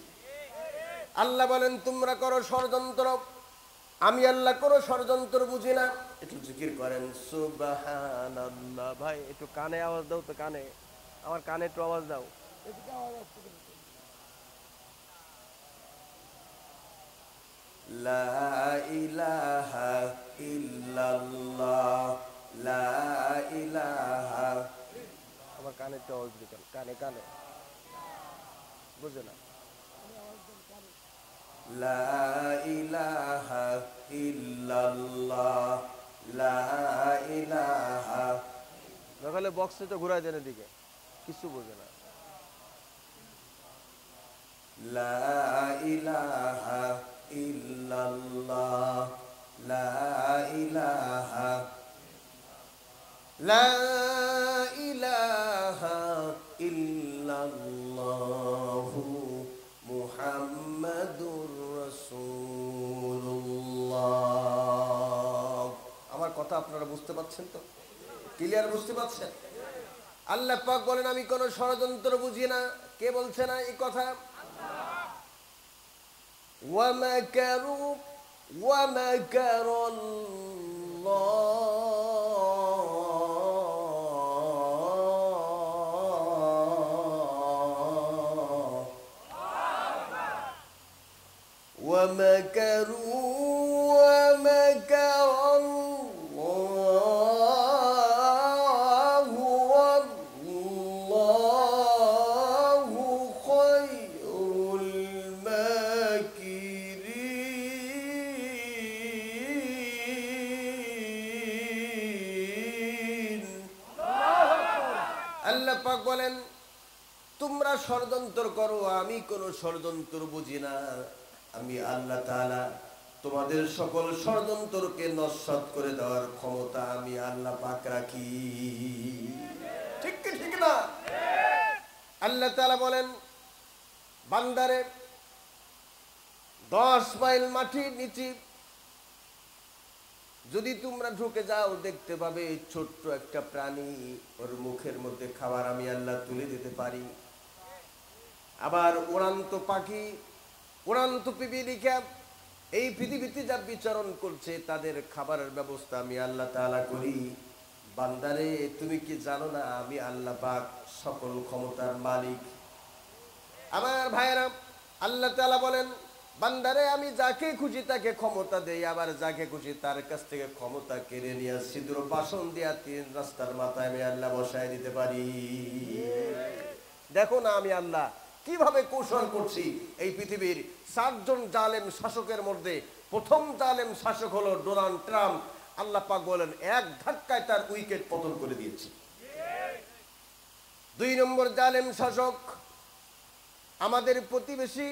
আল্লাহ বলেন, তোমরা করো ষড়যন্ত্র, আমি আল্লাহ করো ষড়যন্ত্র বুঝি না। একটু জিকির করেন সুবহানাল্লাহ। ভাই একটু কানে আওয়াজ দাও তো, কানে, আমার কানে একটু আওয়াজ দাও। লা ইলাহা ইল্লাল্লাহ, লা ইলাহা। আমার কানে একটু আওয়াজ দিবেন, কানে কানে, বুঝে না। লা ইলাহা ইল্লাল্লাহ, লা ইলাহা। তাহলে বক্সে তো ঘুরাই দেন এদিকে, কিছু বোঝে না। লা ইলাহা ইল্লাল্লাহ, লা ইলাহা, লা ইলাহা ইল্লাল্লাহু মুহাম্মাদুর রাসূলুল্লাহ। আমার কথা আপনারা বুঝতে পারছেন তো? ক্লিয়ার বুঝতে পারছেন? আল্লাহ পাক বলেন, আমি কোন ষড়যন্ত্র বুঝি না। কে বলছে না এই কথা? ওয়া মাকারু ওয়া মাকারাল্লাহ ওয়া মাকারু ওয়া মাকারাল্লাহু ওয়াল্লাহু খায়রুল মাকিরিন। আল্লাহ পাক বলেন, তোমরা ষড়যন্ত্র করো, আমি কোন ষড়যন্ত্র বুঝি না। আমি আল্লাহ তাআলা তোমাদের সকল ষড়যন্ত্রকে নস্যাৎ করে দেওয়ার ক্ষমতা আমি আল্লাহ পাক রাখি। ঠিক কি ঠিক না? আল্লাহ তাআলা বলেন, বান্দারে 10 মাইল মাটির নিচে যদি তোমরা ঢুকে যাও দেখতে পাবে ছোট্ট একটা প্রাণী, ওর মুখের মধ্যে খাবার আমি আল্লাহ তুলে দিতে পারি। আবার উড়ান্ত পাখি, উড়ান্ত পিপীলিকা এই পৃথিবীতে যা বিচরণ করছে তাদের খাবারের ব্যবস্থা আমি আল্লাহ তাআলা করি। বান্দারে তুমি কি জানো না আমি আল্লাহ পাক সকল ক্ষমতার মালিক? আমার ভাইয়েরা, আল্লাহ তাআলা বলেন, বান্দারে আমি যাকে খুশি তাকে ক্ষমতা দেই, আবার যাকে খুশি তার কাছ থেকে ক্ষমতা কেড়ে নিয়ে ছিদ্র বাসন দিয়া 3 রাস্তার মাথায় আমি আল্লাহ বসায় দিতে পারি। দেখো না আমি আল্লাহ কিভাবে কৌশল করছি। এই পৃথিবীর 4 জন জালেম শাসকের মধ্যে প্রথম জালেম শাসক হলো ডোনাল্ড ট্রাম্প। আল্লাহ পাক বলেন, এক ধাক্কায় তার উইকেট পতন করে দিয়েছি। 2 নম্বর জালেম শাসক আমাদের প্রতিবেশী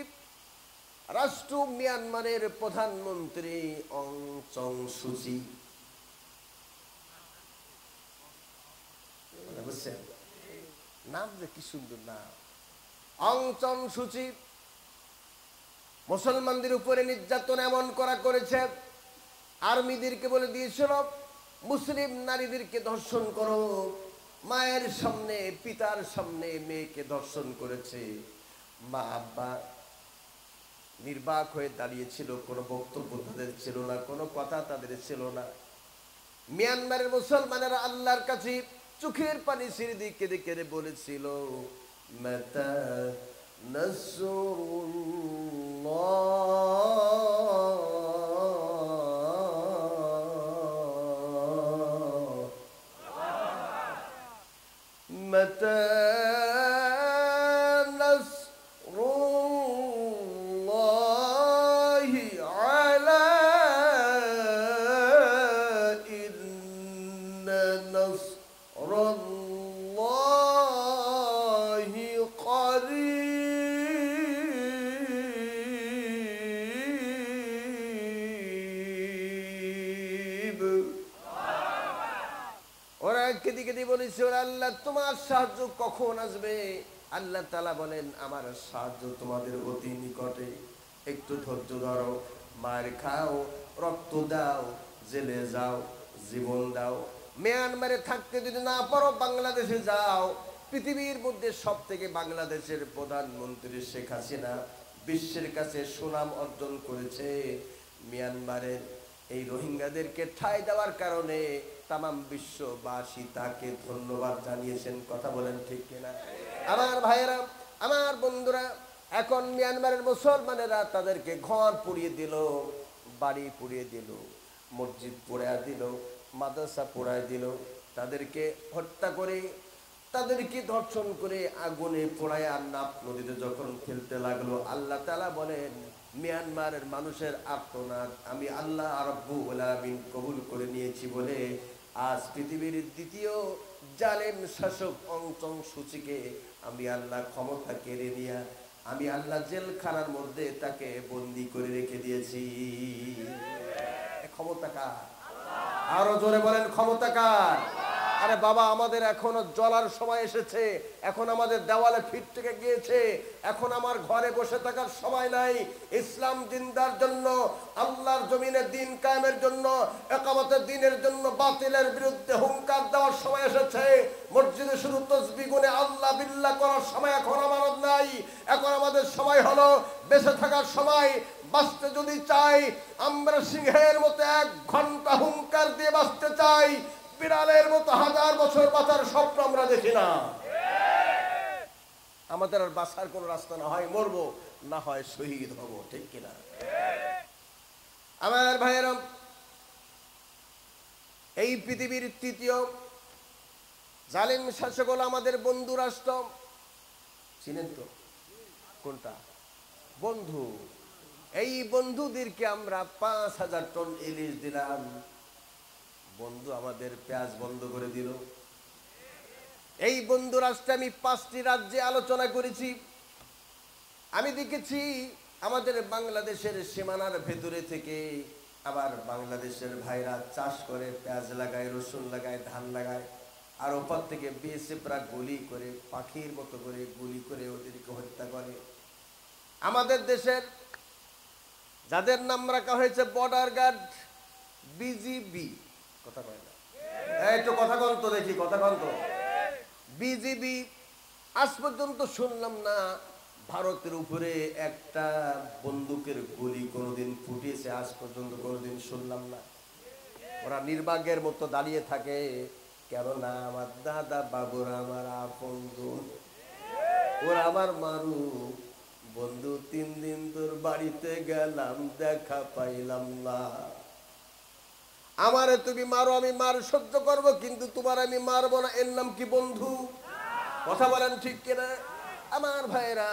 রাষ্ট্র মিয়ানমারের প্রধানমন্ত্রী অং সান সুচি। বুঝছেন? নাম যে কি সুন্দর নাম, অং সান সুচি। মুসলমানদের উপরে নির্যাতন এমন করেছে, আর্মিদেরকে বলে দিয়েছিল মুসলিম নারীদেরকে ধর্ষণ করো। মায়ের সামনে, পিতার সামনে মেয়েকে ধর্ষণ করেছে। মা আব্বা নির্বাক হয়ে দাঁড়িয়েছিল, কোনো বক্তব্য তাদের ছিল না, কোনো কথা তাদের ছিল না। মিয়ানমারের মুসলমানেরা আল্লাহর কাছে চোখের পানি ছেড়ে দিয়ে কেঁদে কেঁদে বলেছিল, মাতা নাসরুল্লাহ মাতা আল্লাহ তোমার সাহায্য কখন আসবে? আল্লাহ তাআলা বলেন, আমার সাহায্য তোমাদের অতি নিকটে, একটু ধৈর্য ধরো, মার খাও, রক্ত দাও, জেলে যাও, জীবন দাও। মিয়ানমারে থাকতে যদি না পারো বাংলাদেশে যাও। পৃথিবীর মধ্যে সব থেকে বাংলাদেশের প্রধানমন্ত্রী শেখ হাসিনা বিশ্বের কাছে সুনাম অর্জন করেছে মিয়ানমারের এই রোহিঙ্গাদেরকে ঠাঁই দেওয়ার কারণে। তামাম বিশ্ববাসী তাকে ধন্যবাদ জানিয়েছেন। কথা বলেন ঠিক কিনা? আমার ভাইয়েরা, আমার বন্ধুরা, এখন মিয়ানমারের মুসলমানেরা তাদেরকে ঘর পুড়িয়ে দিল, বাড়ি পুড়িয়ে দিল, মসজিদ পোড়ায় দিল, মাদ্রাসা পোড়ায় দিল, তাদেরকে হত্যা করে, তাদেরকে ধর্ষণ করে আগুনে পোড়ায় আর নাপ নদীতে যখন ফেলতে লাগলো, আল্লাহ তাআলা বলেন, মিয়ানমারের মানুষের আর্তনাদ আমি আল্লাহ রাব্বুল আলামিন কবুল করে নিয়েছি বলে আজ পৃথিবীর দ্বিতীয় জালেম শাসক অং সান সূচিকে আমি আল্লাহ ক্ষমতা কেড়ে নিয়ে আমি আল্লাহ জেলখানার মধ্যে তাকে বন্দি করে রেখে দিয়েছি। ক্ষমতা কার? আরো জোরে বলেন, ক্ষমতা কার? আরে বাবা, আমাদের এখনো জ্বলার সময় এসেছে, এখন আমাদের দেওয়ালে ফিট থেকে গিয়েছে, এখন আমার ঘরে বসে থাকার সময় নাই। ইসলাম জিন্দার জন্য, আল্লাহর জমিনে দিন কায়েমের জন্য, ইকামতের দিনের জন্য বাতিলের বিরুদ্ধে হুঙ্কার দেওয়ার সময় এসেছে। মসজিদে শুধু তাসবিহ গুনে আল্লাহ বিল্লাহ করার সময় এখন আমাদের নাই। এখন আমাদের সময় হলো বেঁচে থাকার সময়। বাঁচতে যদি চাই, আমরা সিংহের মতো 1 ঘন্টা হুঙ্কার দিয়ে বাঁচতে চাই, বিড়ালের মতো 1000 বছর বাঁচার স্বপ্ন আমরা দেখি না। আমাদের আর বাঁচার কোন রাস্তা না হয় মরবো, না হয় শহীদ হব, ঠিক কিনা? আমার ভাইয়েরা, এই পৃথিবীর তৃতীয় জালিম শাসক হলো আমাদের বন্ধু রাষ্ট্র। চিনেন তো কোনটা? বন্ধু। এই বন্ধুদেরকে আমরা 5000 টন ইলিশ দিলাম, বন্ধু আমাদের পেঁয়াজ বন্ধ করে দিল। এই বন্ধু রাষ্ট্রে আমি 5টি রাজ্যে আলোচনা করেছি। আমি দেখেছি আমাদের বাংলাদেশের সীমানার ভেতরে থেকে আবার বাংলাদেশের ভাইরা চাষ করে, পেঁয়াজ লাগায়, রসুন লাগায়, ধান লাগায়, আর ওপর থেকে বিএসএফরা গুলি করে, পাখির মতো করে গুলি করে ওদেরকে হত্যা করে। আমাদের দেশের যাদের নাম রাখা হয়েছে বর্ডার গার্ড, বিজিবি, কথা কয় না, একটু কথা কন তো দেখি, কথা কন তো। বিজিবি আজ পর্যন্ত শুনলাম না ভারতের উপরে একটা বন্দুকের গুলি কোনোদিন ফুটিয়েছে, আজ পর্যন্ত কোনোদিন শুনলাম না। ওরা নির্বাগের মতো দাঁড়িয়ে থাকে, কেননা আমার দাদা বাবুরা আমার আপনজন, ওরা আমার মারু বন্ধু, 3 দিন তোর বাড়িতে গেলাম, দেখা পাইলাম না। আমারে তুমি মারো, আমি মার সহ্য করব, কিন্তু তোমার আমি মারবো না। এর নাম কি বন্ধু? কথা বলেন ঠিক কিনা? আমার ভাইরা,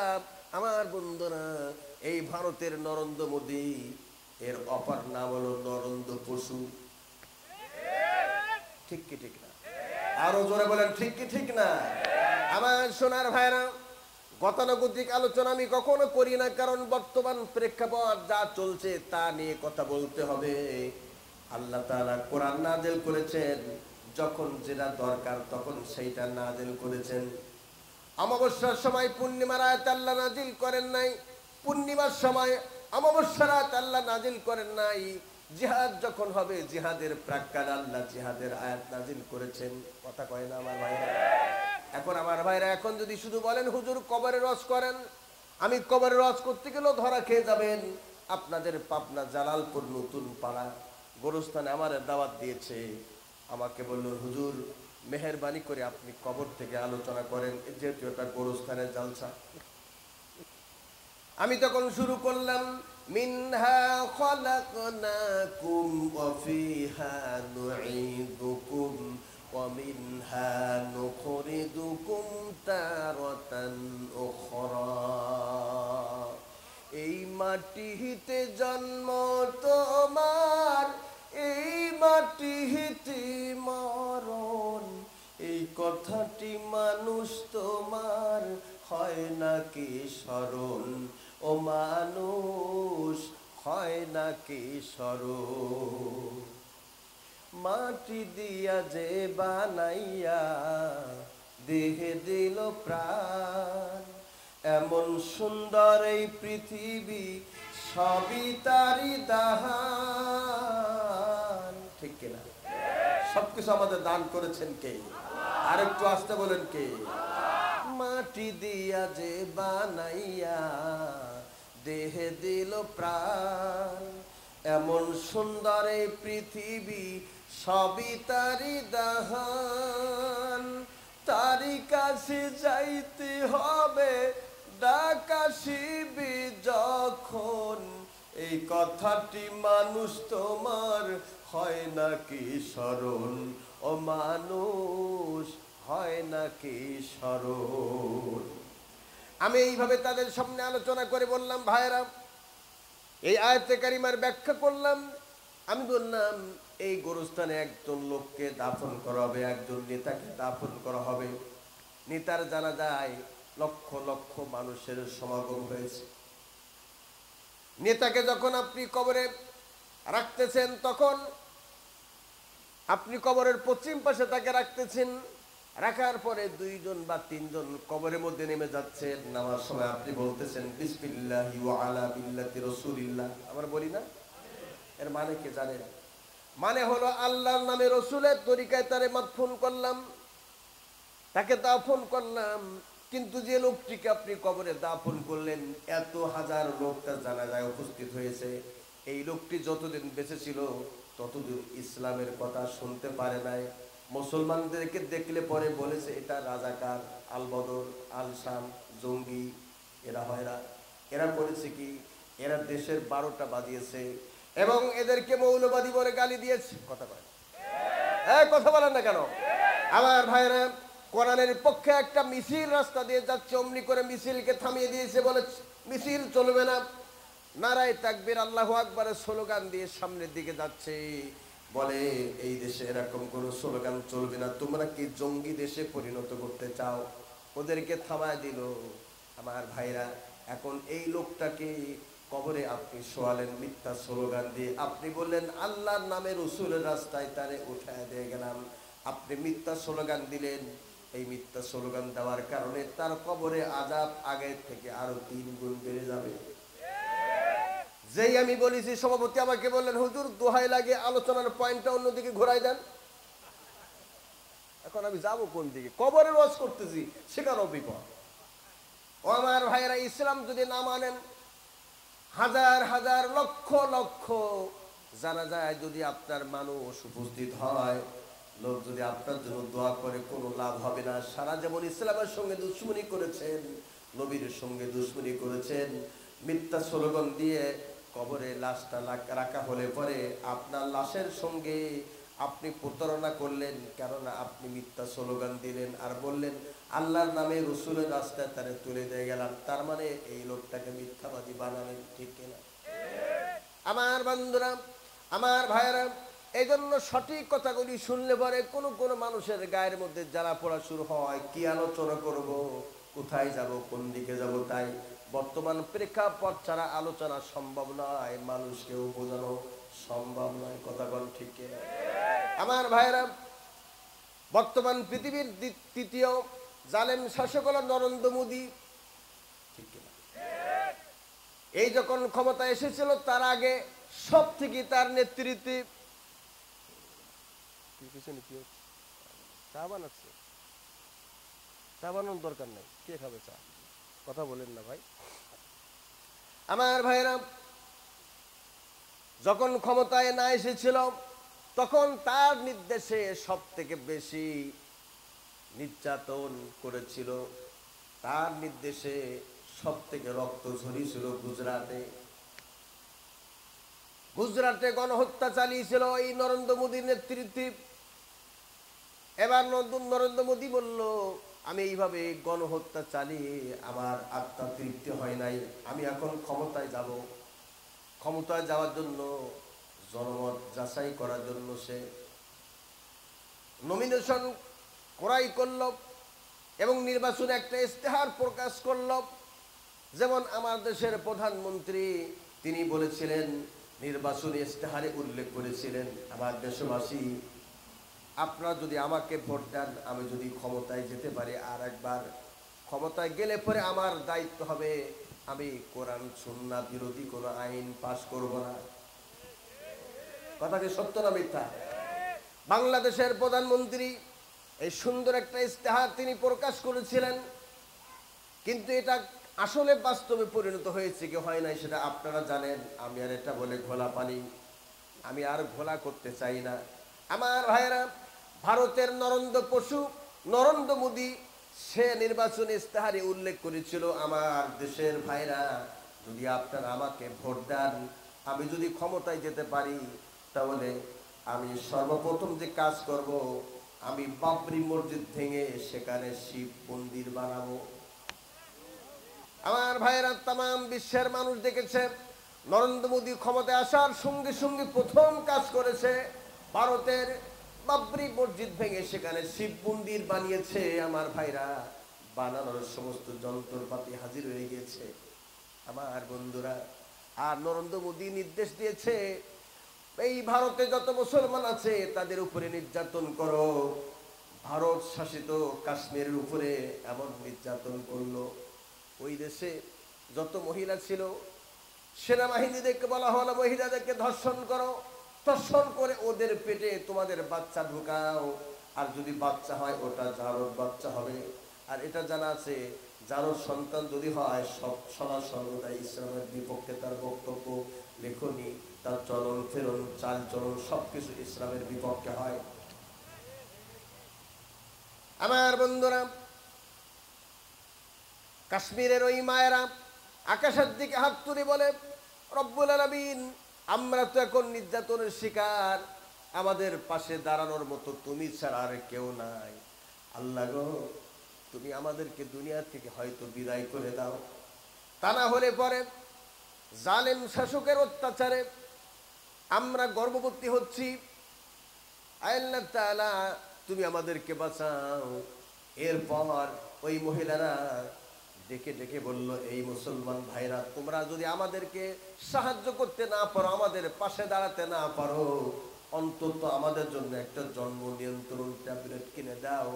আমার বন্ধুরা, এই ভারতের নরেন্দ্র মোদী, এর অপর নাম হলো নরেন্দ্র পশু। ঠিক কি ঠিক না? আরো জোরে বলেন, ঠিক কি ঠিক না? আমার সোনার ভাইরা, গতানুগতিক আলোচনা আমি কখনো করি না, কারণ বর্তমান প্রেক্ষাপট যা চলছে তা নিয়ে কথা বলতে হবে। আল্লাহ তাআলা কোরআন নাযিল করেছেন, যখন যেটা দরকার তখন সেইটা নাযিল করেছেন। অমাবস্যার সময় পূর্ণিমার আয়াত আল্লাহ নাযিল করেন নাই, পূর্ণিমার সময় অমাবস্যা রাত আল্লাহ নাজিল করেন নাই। জিহাদ যখন হবে, জিহাদের প্রাক্কালে আল্লাহ জিহাদের আয়াত নাজিল করেছেন। কথা কয় না আমার ভাইরা? এখন আমার ভাইরা, এখন যদি শুধু বলেন হুজুর কবরে রজ করেন, আমি কবরে রজ করতে গেলেও ধরা খেয়ে যাবেন। আপনাদের পাবনা জালালপুর নতুন পাড়া গোরস্থানে আমার দাওয়াত দিয়েছে। আমাকে বলল হুজুর মেহেরবানি করে আপনি কবর থেকে আলোচনা করেন, যেহেতু এটা গোরস্থানের জালসা। আমি তখন শুরু করলাম, মিনহা খলাকনাকুম ওয়া ফিহা নুঈদুকুম ওয়া মিনহা নুখরিজুকুম তারাতান উখরা। এই মাটিতে জন্ম তোমার, এই মাটিতে মরণ, এই কথাটি মানুষ তোমার হয় নাকি স্মরণ? ও মানুষ হয় নাকি স্মরণ? মাটি দিয়া যে বানাইয়া দেহে দিল প্রাণ, এমন সুন্দর এই পৃথিবী সবই তারি দান। ঠিক কিনা? সবকিছু আমাদের দান করেছেন কে? আর একটু আসতে বলেন কে? মাটি দিয়া যে বানাইয়া দেহে দিল প্রাণ, এমন সুন্দর এই পৃথিবী সবই তারি দান। তারি কাছে যাইতে হবে ডাক আসিবি যখন, এই কথাটি মানুষ তোমার হয় নাকি স্মরণ? ও মানুষ হয় নাকি স্মরণ? আমি এইভাবে তাদের সামনে আলোচনা করে বললাম, ভাইরা এই আয়াতে কারিমার ব্যাখ্যা করলাম। আমি বললাম এই গোরস্থানে একজন লোককে দাফন করা হবে, একজন নেতাকে দাফন করা হবে। নেতার জানাজায় লক্ষ লক্ষ মানুষের সমাগম হয়েছে। নেতাকে যখন আপনি কবরে রাখতেছেন, তখন আপনি কবরের পশ্চিম পাশে তাকে রাখতেছেন। রাখার পরে দুইজন বা তিনজন কবরের মধ্যে নেমে যাচ্ছেন। নামার সময় আপনি বলতেছেন বিসমিল্লাহি ওয়া আলা মিল্লাতি রাসূলিল্লাহ। আমরা বলি না? এর মানে কি জানেন? মানে হলো আল্লাহর নামে রসুলের তরিকায় তারে মাদফুন করলাম, তাকে দাফন করলাম। কিন্তু যে লোকটিকে আপনি কবরে দাফন করলেন, এত হাজার লোক তার জানাজায় উপস্থিত হয়েছে। এই লোকটি যতদিন বেঁচে ছিল ততদিন ইসলামের কথা শুনতে পারে নাই। মুসলমানদেরকে দেখলে পরে বলেছে এটা রাজাকার, আল বদর, আল শাম, জঙ্গি। এরা হয়রা, এরা করেছে কি? এরা দেশের 12টা বাজিয়েছে এবং এদেরকে মৌলবাদী বলে গালি দিয়েছে। কথা বলেন, কথা বলেন না কেন? আমার ভাইরা, কোরআনের পক্ষে একটা মিছিল রাস্তা দিয়ে যাচ্ছে, অমনি করে মিছিলকে থামিয়ে দিয়েছে, বলে মিছিল চলবে না। নারায়ে তাকবীর, আল্লাহু আকবারের স্লোগান দিয়ে সামনের দিকে যাচ্ছে। বলে এই দেশে এরকম কোনো স্লোগান চলবে না, তোমরা কি জঙ্গি দেশে পরিণত করতে চাও? ওদেরকে থামায় দিল। আমার ভাইরা, এখন এই লোকটাকে কবরে আপনি শোয়ালেন মিথ্যা স্লোগান দিয়ে। আপনি বললেন আল্লাহর নামে রসুলের রাস্তায় তারে উঠায় দিয়ে গেলাম। আপনি মিথ্যা স্লোগান দিলেন। এই মিথ্যা স্লোগান দেওয়ার কারণে তার কবরে আযাব আগের থেকে আরো 3 গুণ বেড়ে যাবে। যেই আমি বলেছি, সভাপতি আমাকে বললেন হুজুর দোহাই লাগে আলোচনার পয়েন্টটা অন্যদিকে ঘোরাই দেন। এখন আমি যাবো কোন দিকে? কবরে ওয়াজ করতেছি, সেখানেও বিপদ। ও আমার ভাইয়েরা, ইসলাম যদি না মানেন, হাজার হাজার লক্ষ লক্ষ জানা যায় যদি আপনার মানুষ উপস্থিত হয়, লোক যদি আপনার জন্য দোয়া করে, কোনো লাভ হবে না। সারা যেমন ইসলামের সঙ্গে দুশমনি করেছেন, নবীর সঙ্গে দুশমনি করেছেন, মিথ্যা স্লোগান দিয়ে কবরে লাশটা রাখা হলে পরে আপনার লাশের সঙ্গে আপনি প্রতারণা করলেন, কেননা আপনি মিথ্যা স্লোগান দিলেন আর বললেন আল্লাহর নামে রসুলের রাস্তায় তারে তুলে দিয়ে গেলাম। তার মানে এই লোকটাকে মিথ্যাবাদী বানালেন। ঠিক কিনা? আমার বন্ধুরা, আমার ভাইয়েরা, এই জন্য সঠিক কথাগুলি শুনলে পরে কোনো কোনো মানুষের গায়ের মধ্যে জ্বালা পড়া শুরু হয়। কি আলোচনা করব, কোথায় যাব, কোন দিকে যাব। তাই বর্তমান প্রেক্ষাপট ছাড়া আলোচনা সম্ভব নয়, মানুষকেও বোঝানো সম্ভব নয়। কথা বল ঠিক কিনা? আমার ভাইয়েরা, বর্তমান পৃথিবীর তৃতীয় জালেম শাসক হল নরেন্দ্র মোদী। ঠিক কিনা? এই যখন ক্ষমতা এসেছিল তার আগে সব থেকে তার নেতৃত্বে চা বানাচ্ছে, চা বানানোর দরকার নেই, কে খাবে চা? কথা বলেন না ভাই। আমার ভাইরা, যখন ক্ষমতায় না এসেছিল তখন তার নির্দেশে সব থেকে বেশি নির্যাতন করেছিল, তার নির্দেশে সব থেকে রক্ত ঝরিয়েছিল গুজরাটে। গুজরাটে গণহত্যা চালিয়েছিল এই নরেন্দ্র মোদীর নেতৃত্বে। এবার নরেন্দ্র মোদী বলল, আমি এইভাবে গণহত্যা চালিয়ে আমার আত্মা তৃপ্তি হয় নাই, আমি এখন ক্ষমতায় যাব। ক্ষমতায় যাওয়ার জন্য, জনমত যাচাই করার জন্য সে নমিনেশন ক্রয় করল এবং নির্বাচনে একটা ইশতেহার প্রকাশ করল। যেমন আমার দেশের প্রধানমন্ত্রী তিনি বলেছিলেন, নির্বাচনী ইশতেহারে উল্লেখ করেছিলেন, আমার দেশবাসী আপনারা যদি আমাকে ভোট দেন, আমি যদি ক্ষমতায় যেতে পারি, আর একবার ক্ষমতায় গেলে পরে আমার দায়িত্ব হবে আমি কোরআন সুন্নাহ বিরোধী কোনো আইন পাশ করব না। কথা কি সত্য না মিথ্যা? বাংলাদেশের প্রধানমন্ত্রী এই সুন্দর একটা ইশতেহার তিনি প্রকাশ করেছিলেন, কিন্তু এটা আসলে বাস্তবে পরিণত হয়েছে কি হয় নাই সেটা আপনারা জানেন। আমি আর এটা বলে ঘোলা পানি, আমি আর ঘোলা করতে চাই না। আমার ভাইয়েরা, ভারতের নরেন্দ্র মোদী সে নির্বাচনী ইশতেহারে উল্লেখ করেছিল, আমার দেশের ভাইরা যদি আপনারা আমাকে ভোট দেন, আমি যদি ক্ষমতায় যেতে পারি, তাহলে আমি সর্বপ্রথম যে কাজ করব, আমি বাবরি মসজিদ ভেঙে সেখানে শিব মন্দির বানাবো। আমার ভাইয়েরা, তাম বিশ্বের মানুষ দেখেছে নরেন্দ্র মোদী ক্ষমতায় আসার সঙ্গে সঙ্গে প্রথম কাজ করেছে ভারতের বাবরি মসজিদ ভেঙে সেখানে শিব মন্দির বানিয়েছে। আমার ভাইরা, বানানোর সমস্ত যন্ত্রপাতি হাজির হয়ে গিয়েছে আমার বন্ধুরা। আর নরেন্দ্র মোদী নির্দেশ দিয়েছে, এই ভারতে যত মুসলমান আছে তাদের উপরে নির্যাতন করো। ভারত শাসিত কাশ্মীরের উপরে এমন নির্যাতন করলো, ওই দেশে যত মহিলা ছিল সেনাবাহিনীদেরকে বলা হলো মহিলাদেরকে ধর্ষণ করো, ধর্ষণ করে ওদের পেটে তোমাদের বাচ্চা ঢুকাও, আর যদি বাচ্চা হয় ওটা জারদ বাচ্চা হবে। আর এটা জানা আছে, জারদ সন্তান যদি হয় সদা সর্বদা ইসলামের বিপক্ষে তার বক্তব্য, লেখনী, তার চলন ফেরন, চাল চলন সবকিছু ইসলামের বিপক্ষে হয়। আমার বন্ধুরা, কাশ্মীরের ওই মায়েরা আকাশের দিকে হাত তুলে বলে, রব্বুল আলামিন, আমরা তো এখন নির্যাতনের শিকার, আমাদের পাশে দাঁড়ানোর মতো তুমি ছাড়া আর কেউ নাই। আল্লাহ গো, তুমি আমাদেরকে দুনিয়া থেকে হয়তো বিদায় করে দাও, তা না হলে পরে জালেম শাসকের অত্যাচারে আমরা গর্ভবতী হচ্ছি। আল্লাহ তাআলা, তুমি আমাদেরকে বাঁচাও। এরপর ওই মহিলারা ডেকে ডেকে বলল, এই মুসলমান ভাইরা, তোমরা যদি আমাদেরকে সাহায্য করতে না পারো, আমাদের পাশে দাঁড়াতে না পারো, অন্তত আমাদের জন্য একটা জন্ম নিয়ন্ত্রণ ট্যাবলেট কিনে দাও,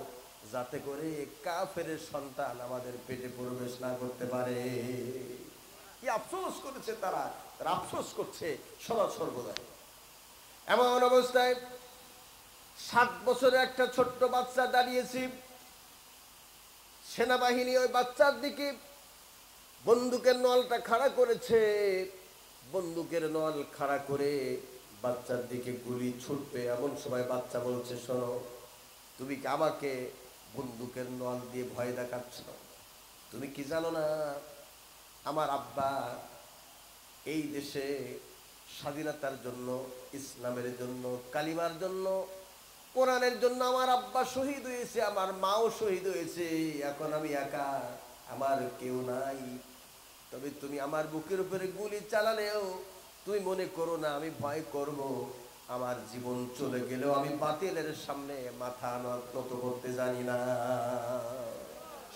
যাতে করে কাফের সন্তান আমাদের পেটে প্রবেশ না করতে পারে। কি আফসোস করেছে তারা, আফসোস করছে সদা সর্বদা। এমন অবস্থায় 7 বছরের একটা ছোট্ট বাচ্চা দাঁড়িয়েছি, সেনাবাহিনী ওই বাচ্চার দিকে বন্দুকের নলটা খাড়া করেছে, বন্দুকের নল খাড়া করে বাচ্চার দিকে গুলি ছুটবে। এমন সময় বাচ্চা বলছে, শোনো, তুমি কি আমাকে বন্দুকের নল দিয়ে ভয় দেখাচ্ছ? তুমি কি জানো না, আমার আব্বা এই দেশে স্বাধীনতার জন্য, ইসলামের জন্য, কালিমার জন্য, কোরআনের জন্য আমার আব্বা শহীদ হয়েছে, আমার মাও শহীদ হয়েছে। এখন আমি একা, আমার কেউ নাই। তবে তুমি আমার বুকের উপরে গুলি চালালেও তুমি মনে করো না আমি ভয় করব। আমার জীবন চলে গেলেও আমি বাতিলের সামনে মাথা নত করতে জানি না।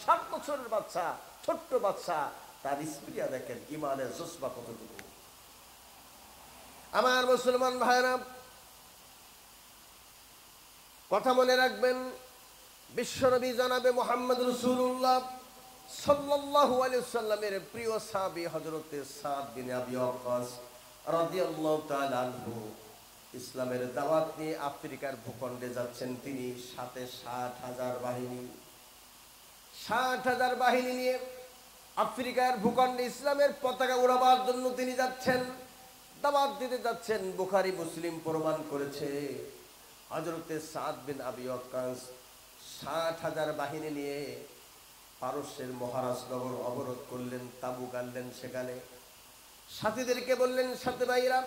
7 বছরের বাচ্চা, ছোট্ট বাচ্চা, তার স্প্রিয়া দেখেন, ইমানের জজ্বা কতটুকু। আমার মুসলমান ভাইরা, কথা মনে রাখবেন, বিশ্বনবী জনাবে মুহাম্মদ রাসূলুল্লাহ সাল্লাল্লাহু আলাইহি সাল্লামের প্রিয় সাহাবী হযরতে সাদ বিন আবি ওয়াক্কাস রাদিয়াল্লাহু তাআলা আনহু ইসলামের দাওয়াত নিয়ে আফ্রিকার ভূখণ্ডে যাচ্ছেন। তিনি সাথে ৬০,০০০ বাহিনী, ৬০,০০০ বাহিনী নিয়ে আফ্রিকার ভূখণ্ডে ইসলামের পতাকা উড়াবার জন্য তিনি যাচ্ছেন, দাওয়াত দিতে যাচ্ছেন। বুখারী মুসলিম প্রমাণ করেছে হযরতে সাদ বিন আবি ওয়াক্কাস ৬০,০০০ বাহিনী নিয়ে পারস্যের মহারাজনগর অবরোধ করলেন, তাঁবু গাড়লেন। সেখানে সাথীদেরকে বললেন, সাথী ভাইরা,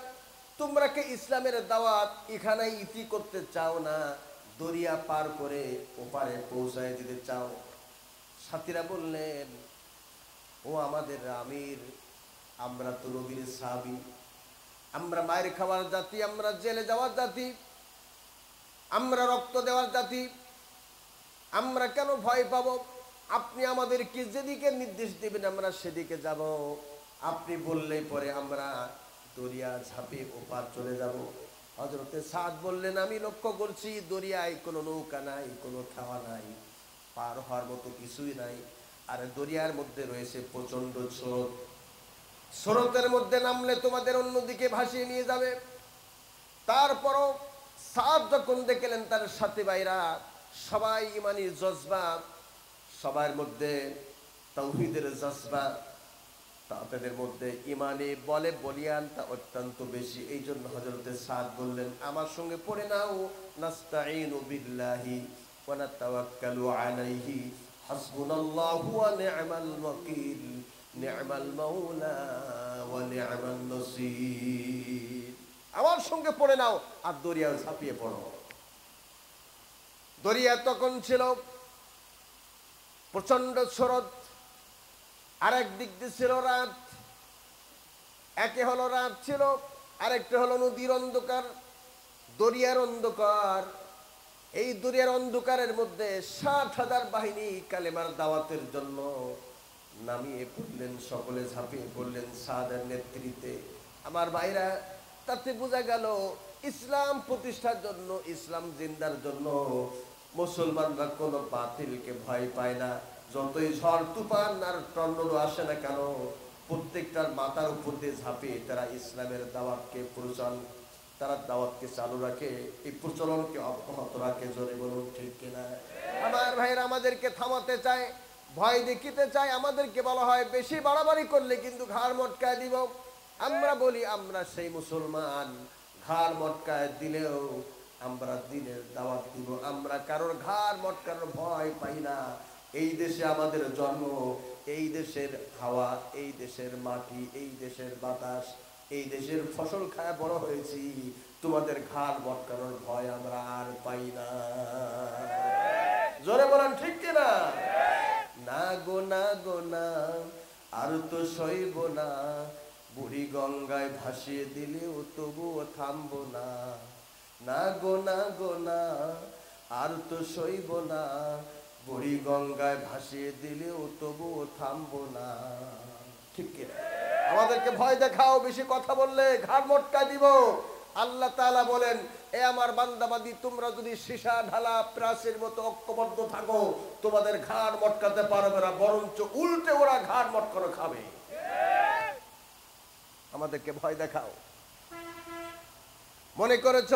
তোমরা কি ইসলামের দাওয়াত এখানেই ইতি করতে চাও না দরিয়া পার করে ওপারে পৌঁছায় দিতে চাও? সাথীরা বললেন, ও আমাদের আমির, আমরা তো নবীর সাহাবী, আমরা মায়ের খাওয়ার জাতি, আমরা জেলে যাওয়ার জাতি, আমরা রক্ত দেওয়ার জাতি, আমরা কেন ভয় পাবো? আপনি আমাদেরকে যেদিকে নির্দেশ দিবেন আমরা সেদিকে যাব। আপনি বললেই পরে আমরা দরিয়া ঝাঁপিয়ে ওপার চলে যাব। হযরতে সাদ বললেন, আমি লক্ষ্য করছি দরিয়ায় কোনো নৌকা নাই, কোনো খাওয়া নাই, পার হওয়ার মতো কিছুই নাই। আর দরিয়ার মধ্যে রয়েছে প্রচন্ড স্রোত, স্রোতের মধ্যে নামলে তোমাদের অন্যদিকে ভাসিয়ে নিয়ে যাবে। তারপরও সাদ যখন দেখলেন তার সাথী ভাইরা সবাই ইমানি জজবা, সবার মধ্যে তাওহীদের জজবা, তাদের মধ্যে ইমানি বলে বলিয়ানটা অত্যন্ত বেশি, এই জন্য হযরতে সাদ বললেন, আমার সঙ্গে পড়ে নাও, নাস্তাঈনু বিল্লাহি ওয়া নাতাওয়াক্কালু আলাইহি হাসবুনাল্লাহু ওয়া নি'মাল ওয়াকিল নি'মাল মাওলা ওয়া নি'মান নাসীর। আমার সঙ্গে পড়ে নাও আর দরিয়ায় ঝাঁপিয়ে পড়ো। দরিয়া তখন ছিল প্রচন্ড স্রোত, আরেক দিক দিয়ে ছিল রাত। একে হলো রাত ছিল, আরেকটা হলো নদীর অন্ধকার, দরিয়ার অন্ধকার। এই দরিয়ার অন্ধকারের মধ্যে ৬০,০০০ বাহিনী কালেমার দাওয়াতের জন্য নামিয়ে পড়লেন, সকলে ঝাঁপিয়ে পড়লেন সাদের নেতৃত্বে। আমার ভাইরা, তাতে বোঝা গেল ইসলাম প্রতিষ্ঠার জন্য, ইসলাম জিন্দার জন্য মুসলমানরা কোনো বাতিলকে ভয় পায় না। যতই ঝড় তুফান আর টর্নেডো আসে না কেন, প্রত্যেকটার মাথার উপর দিয়ে ঝাঁপিয়ে তারা ইসলামের দাওয়াতকে তারা দাওয়াতকে চালু রাখে, এই প্রচলনকে অব্যাহত রাখে। জোরে বলুন ঠিক কিনা? আমার ভাইরা আমাদেরকে থামাতে চায়, ভয় দেখিতে চায়, আমাদেরকে বলা হয় বেশি বাড়াবাড়ি করলে কিন্তু ঘাড় মটকায় দিব। আমরা বলি আমরা সেই মুসলমান, ঘাড় মটকায় দিলেও আমরা দিনের দাওয়াত দিব, আমরা কারোর ঘাড় মটকানোর ভয় পাই না। এই দেশে আমাদের জন্ম, এই দেশের হাওয়া, এই দেশের মাটি, এই দেশের বাতাস, এই দেশের ফসল খায় বড় হয়েছি, তোমাদের ঘাড় মটকানোর ভয় আমরা আর পাই না। জোরে বলেন ঠিক কিনা? না গো না গো না, আর তো সইব না, বুড়ি গঙ্গায় ভাসিয়ে দিলেও তবুও থামবো না। না গো না গো না, আর তো সইব না, বুড়ি গঙ্গায় ভাসিয়ে দিলেও তবুও থামবো না। ঠিক কিনা? আমাদেরকে ভয় দেখাও, বেশি কথা বললে ঘাড় মটকা দিব। আল্লাহ তাআলা বলেন, এ আমার বান্দাবাদী, তোমরা যদি সীসা ঢালা প্রাচীর মতো ঐক্যবদ্ধ থাকো, তোমাদের ঘাড় মটকাতে পারবে না, বরঞ্চ উল্টে ওরা ঘাড় মটকানো খাবে। আমাদেরকে ভয় দেখাও। মনে করেছ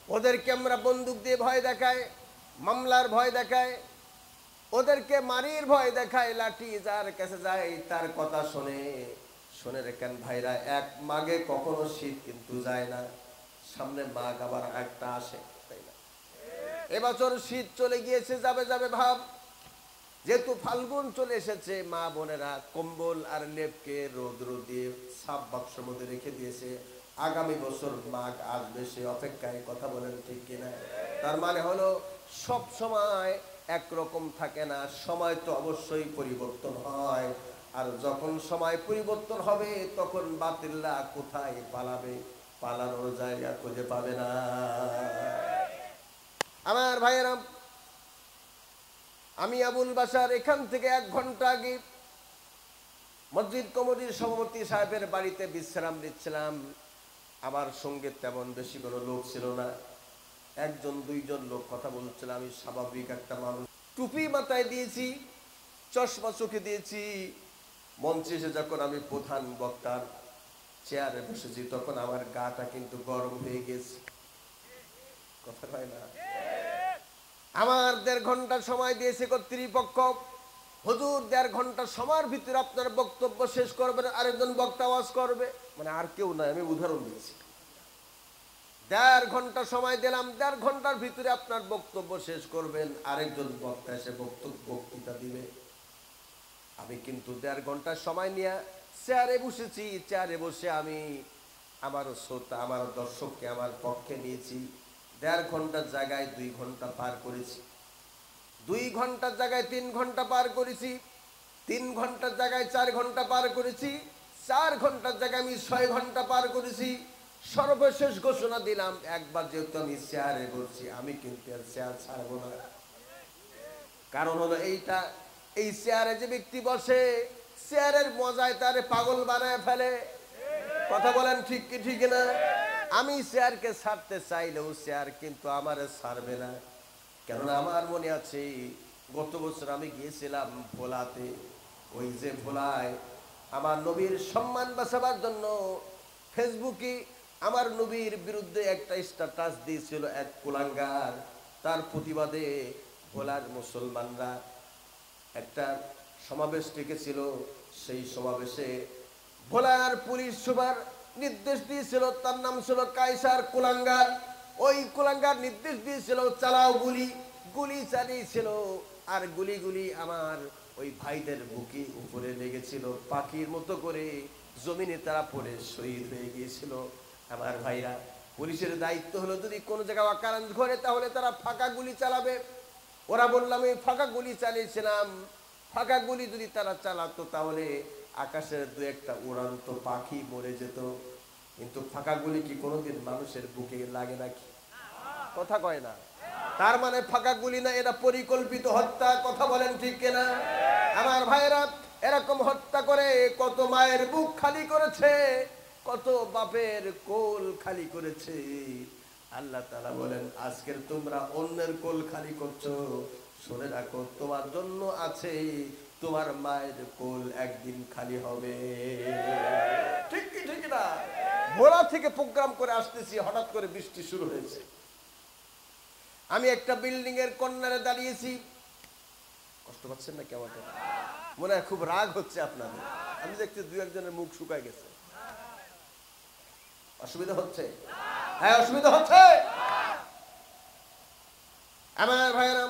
ওদেরকে আমরা বন্দুক দিয়ে ভয় দেখাই, মামলার ভয় দেখাই, ওদেরকে মারির ভয় দেখায়, লাঠি যার কাছে যায় তার কথা শুনে রেখেন ভাইরা, এক মাঘে কখনো শীত কিন্তু যায় না, সামনে মাঘ আবার একটা আসে, তাই না? এবছর শীত চলে গিয়েছে, যাবে যাবে ভাব। যেহেতু ফাল্গুন চলে এসেছে, মা বোনেরা কম্বল আর লেপকে রৌদ্র দিয়ে সাপ বাক্সের মধ্যে রেখে দিয়েছে, আগামী বছর মাঘ আসবে সে অপেক্ষায়। কথা বলেন ঠিক কিনা? তার মানে হলো সব সময় একরকম থাকে না, সময় তো অবশ্যই পরিবর্তন হয়। আর যখন সময় পরিবর্তন হবে তখন বাতিলরা কোথায় পালাবে? পালানোর জায়গা খুঁজে পাবে না। আমার ভাইয়েরা, আমি আবুল বাশার এখান থেকে 1 ঘন্টা আগে মসজিদ কমিটির সভাপতি সাহেবের বাড়িতে বিশ্রাম নিচ্ছিলাম। আমার সঙ্গে তেমন বেশি কোনো লোক ছিল না, 1 জন 2 জন লোক কথা বলছিল। আমি স্বাভাবিক একটা মানুষ, টুপি মাথায় দিয়েছি, চশমা চোখে দিয়েছি। মঞ্চে এসে যখন আমি প্রধান বক্তার চেয়ারে বসেছি, তখন আমার গাটা কিন্তু গরম হয়ে গেছে। কথা কয় না? আমার 1.5 ঘন্টা সময় দিয়েছে কর্তৃপক্ষ। হুজুর 1.5 ঘন্টা সময়ের ভিতরে আপনার বক্তব্য শেষ করবেন, আরেকজন বক্তা ওয়াজ করবে, মানে আর কেউ নাই, আমি উদাহরণ দিয়েছি। 1.5 ঘন্টা সময় দিলাম, 1.5 ঘন্টার ভিতরে আপনার বক্তব্য শেষ করবেন, আরেকজন বক্তা এসে বক্তৃতা দিবে। আমি কিন্তু 1.5 ঘন্টা সময় নিয়ে চেয়ারে বসেছি। চেয়ারে বসে আমি আমার শ্রোতা, আমার দর্শককে আমার পক্ষে নিয়েছি। 1.5 ঘন্টার জায়গায় 2 ঘন্টা পার করেছি, 2 ঘন্টার জায়গায় 3 ঘন্টা পার করেছি, 3 ঘন্টার জায়গায় 4 ঘন্টা পার করেছি, 4 ঘন্টার জায়গায় আমি 6 ঘন্টা পার করেছি। সর্বশেষ ঘোষণা দিলাম, একবার যেহেতু আমি চেয়ারে বলছি, আমি কিন্তু আর চেয়ার ছাড়বো না। কারণ হলো এইটা, এই চেয়ারে যে ব্যক্তি বসে, চেয়ারের মজায় তারে পাগল বানায় ফেলে। কথা বলেন ঠিক কি ঠিক না? আমি চেয়ারকে ছাড়তে চাইলেও চেয়ার কিন্তু আমারে ছাড়বে না। কেননা আমার মনে আছে, গত বছর আমি গিয়েছিলাম ভোলাতে। ওই যে ভোলায় আমার নবীর সম্মান বাঁচাবার জন্য ফেসবুকে আমার নবীর বিরুদ্ধে একটা স্ট্যাটাস দিয়েছিল এক কুলাঙ্গার। তার প্রতিবাদে ভোলার মুসলমানরা একটা সমাবেশ ডেকেছিল। সেই সমাবেশে ভোলার পুলিশ সুপার নির্দেশ দিয়েছিল, তার নাম ছিল কায়সার কুলাঙ্গার। ওই কুলাঙ্গার নির্দেশ দিয়েছিল, চালাও গুলি। গুলি চালিয়েছিল, আর গুলিগুলি আমার ওই ভাইদের বুকে উপরে লেগেছিল। পাখির মতো করে জমিনে তারা পড়ে শহীদ হয়ে গিয়েছিল। আমার ভাইরা, পুলিশের দায়িত্ব হলো যদি কোনো জায়গায় অকারণ ঘটে তাহলে তারা ফাঁকা গুলি চালাবে। ওরা বললাম এই ফাঁকা গুলি চালিয়েছিলাম, ফাঁকা গুলি যদি তারা চালাতো তাহলে আকাশের 2-1টা উড়ান্ত পাখি মরে যেত। কিন্তু ফাঁকা গুলি কি কোনোদিন মানুষের বুকে লাগে নাকি? কথা কয় না। তার মানে ফাঁকা গুলি না, এটা পরিকল্পিত হত্যা। কথা বলেন ঠিক কিনা? আমার ভাইরা, এরকম হত্যা করে কত মায়ের বুক খালি করেছে, কত বাপের কোল খালি করেছে। আল্লাহ তাআলা বলেন, আজকের তোমরা অন্যের কোল খালি করছো, শুনে রাখো তোমার জন্য আছে তোমার মায়ের কোল একদিন খালি হবে। ঠিক কি ঠিক না? ভোলা থেকে প্রোগ্রাম করে আসতেছি, হঠাৎ করে বৃষ্টি শুরু হয়েছে। আমি একটা বিল্ডিং এর কর্নারে দাঁড়িয়েছি। কষ্ট পাচ্ছেন না কেমন? মনে হয় খুব রাগ হচ্ছে আপনাদের। আমি দেখছি 2-1জনের মুখ শুকায় গেছে। অসুবিধা হচ্ছে? হ্যাঁ, অসুবিধা হচ্ছে। আমার ভাইরা,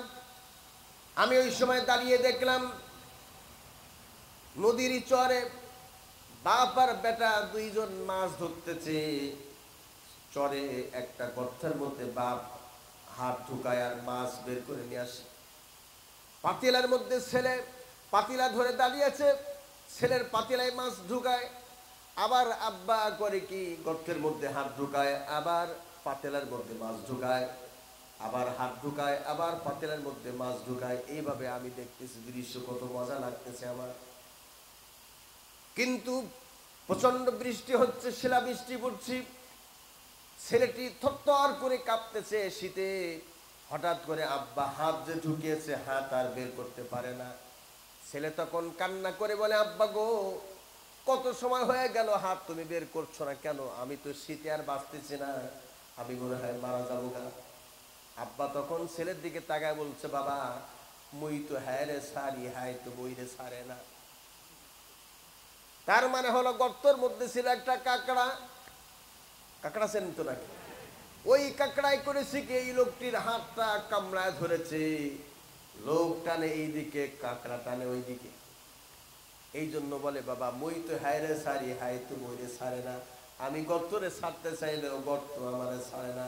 আমি ওই সময় দাঁড়িয়ে দেখলাম নদীর চরে বাপ আর বেটা 2জন মাছ ধরতেছে। চরে একটা গর্তের মধ্যে বাপ হাত ঢুকায় আর মাছ বের করে নিয়ে আসে। পাতিলার মধ্যে ছেলে পাতিলা ধরে দাঁড়িয়ে আছে, ছেলের পাতিলায় মাছ ঢুকায়। আবার আব্বা করে কি, গর্তের মধ্যে হাত ঢুকায়, আবার পাতিলার মধ্যে মাছ ঢুকায়, আবার হাত ঢুকায়, আবার পাতিলার মধ্যে মাছ ঢুকায়। এইভাবে আমি দেখতেছি দৃশ্য, কত মজা লাগতেছে আমার। কিন্তু প্রচন্ড বৃষ্টি হচ্ছে, শিলাবৃষ্টি পড়ছে। ছেলেটি থরথর করে কাঁপতেছে শীতে। হঠাৎ করে আব্বা হাত যে ঢুকিয়েছে, হাত আর বের করতে পারে না। ছেলে তখন কান্না করে বলে, আব্বা গো, কত সময় হয়ে গেল, হাত তুমি বের করছো না কেন? আমি তো শীতে আর বাঁচতেছি না, আমি মনে হয় মারা যাবো গা। আব্বা তখন ছেলের দিকে তাকায় বলছে, বাবা মুই তো হ্যাঁ রে সারি, হায় তো বই রে সারে না। তার মানে হলো গর্তের মধ্যে ছিল একটা কাঁকড়া। কাঁকড়া চেন তো নাকি? ওই কাঁকড়াই করেছে কি, এই লোকটির হাতটা কামড়ায় ধরেছে। লোক টানে এইদিকে, কাঁকড়া টানে ওইদিকে। এই জন্য বলে, বাবা মই তো হায় রে সারি, হায় তো বই রে সারে না। আমি গর্তরে ছাড়তে চাইলেও গর্ত আমারে ছাড়ে না।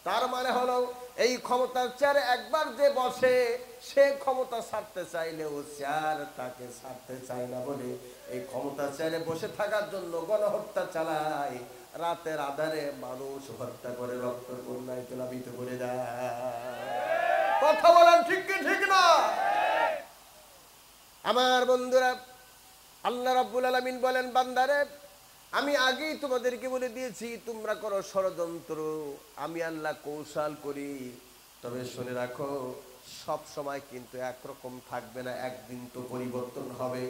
তার মানে হলো এই ক্ষমতার চেয়ারে একবার যে বসে, সে ক্ষমতা ছাড়তে চাইলেও চেয়ার তাকে ছাড়তে চায় না বলে এই ক্ষমতার চেয়ারে বসে থাকার জন্য গণহত্যা চালায়। রাতের আধারে মানুষ হত্যা করে, রক্ত বন্যায় প্লাবিত করে দেয়। কথা বলেন ঠিক কি ঠিক না? আমার বন্ধুরা, আল্লাহ রাব্বুল আলামিন বলেন, বান্দারে আমি আগেই তোমাদেরকে বলে দিয়েছি তোমরা করো ষড়যন্ত্র, আমি আল্লাহ কৌশল করি। তবে শুনে রাখো, সব সময় কিন্তু একরকম থাকবে না, একদিন তো পরিবর্তন হবে।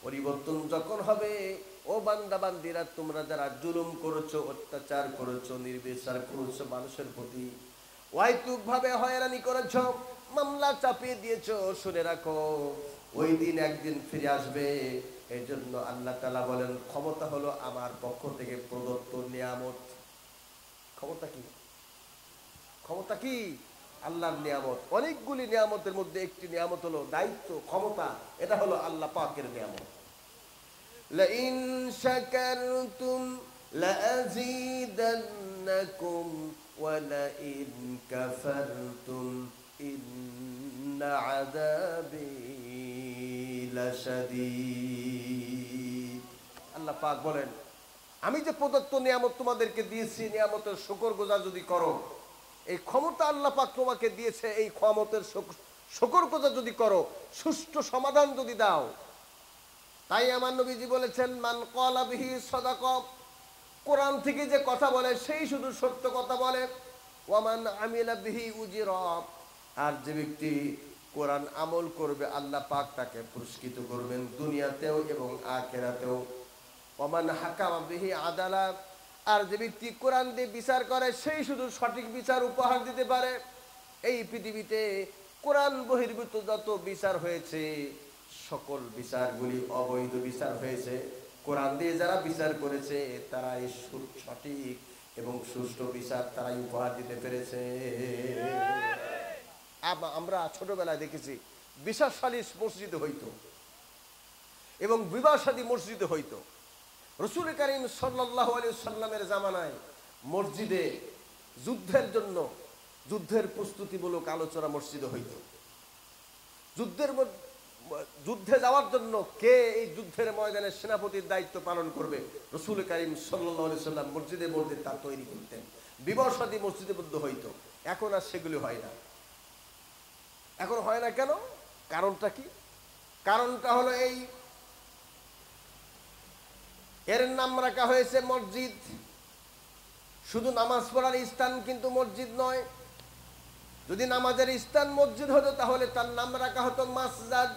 পরিবর্তন যখন হবে, ও বান্দা বান্দিরা, তোমরা যারা জুলুম করেছো, অত্যাচার করেছো, নির্বিচার করেছো মানুষের প্রতি, অহেতুক ভাবে হয়রানি করেছো, মামলা চাপিয়ে দিয়েছো, শুনে রাখো ওই দিন একদিন ফিরে আসবে। এই জন্য আল্লাহ তাআলা বলেন, ক্ষমতা হলো আমার পক্ষ থেকে প্রদত্ত নিয়ামত। ক্ষমতা কি? ক্ষমতা কি? আল্লাহর নিয়ামত। অনেকগুলি নিয়ামতের মধ্যে একটি নিয়ামত হলো দায়িত্ব, ক্ষমতা। এটা হলো আল্লাহ পাকের নিয়ামত। লাইন শাকারতুম লাযীদান্নাকুম ওয়া লাইন কাফারতুম ইন্না আযাবি লাশাদীদ। আল্লাহ পাক বলেন, আমি যে প্রদত্ত নিয়ামত তোমাদেরকে দিয়েছি, নিয়ামতের শুকরগুজার যদি করো, এই ক্ষমতা আল্লাহ পাক তোমাকে দিয়েছে, এই ক্ষমতার শুকরগুজার যদি করো, সুষ্ঠু সমাধান যদি দাও। তাই আমার নবীজি বলেছেন, মান ক্বালা বিহি সাদাকা, কোরআন থেকে যে কথা বলে সেই শুধু সত্য কথা বলে। ওয়া মান আমিলা বিহি উজিরা, আর যে ব্যক্তি কোরআন আমল করবে আল্লাহ পাক তাকে পুরস্কৃত করবেন দুনিয়াতেও এবং আখিরাতেও। ওয়া মান হাকামা বিহি আদালা, আর যে ব্যক্তি কোরআন দিয়ে বিচার করে সেই শুধু সঠিক বিচার উপহার দিতে পারে। এই পৃথিবীতে কোরআন বহির্ভূত যত বিচার হয়েছে, সকল বিচারগুলি অবৈধ বিচার হয়েছে। কোরআন দিয়ে যারা বিচার করেছে তারা এই সঠিক এবং সুষ্ঠু বিচার তারাই উপহার দিতে পেরেছে। আমরা ছোটবেলায় দেখেছি বিচার সালিস মসজিদে হইতো এবং বিবাহ শাদী মসজিদে হইতো। রাসূল কারীম সাল্লাল্লাহু আলাইহি সাল্লামের জামানায় মসজিদে যুদ্ধের জন্য, যুদ্ধের প্রস্তুতিমূলক আলোচনা মসজিদে হইত। যুদ্ধে যাওয়ার জন্য কে এই যুদ্ধের ময়দানে সেনাপতির দায়িত্ব পালন করবে, রাসূল কারীম সাল্লাল্লাহু আলাইহি সাল্লাম মসজিদে তা তৈরি করতেন। বিবাহ শাদী মসজিদে মধ্যে হইতো। এখন আর সেগুলি হয় না। এখন হয় না কেন? কারণটা কি? কারণটা হলো এই, এর নাম রাখা হয়েছে মসজিদ। শুধু নামাজ পড়ার স্থান কিন্তু মসজিদ নয়। যদি নামাজের স্থান মসজিদ হতো তাহলে তার নাম রাখা হতো মাসজাদ।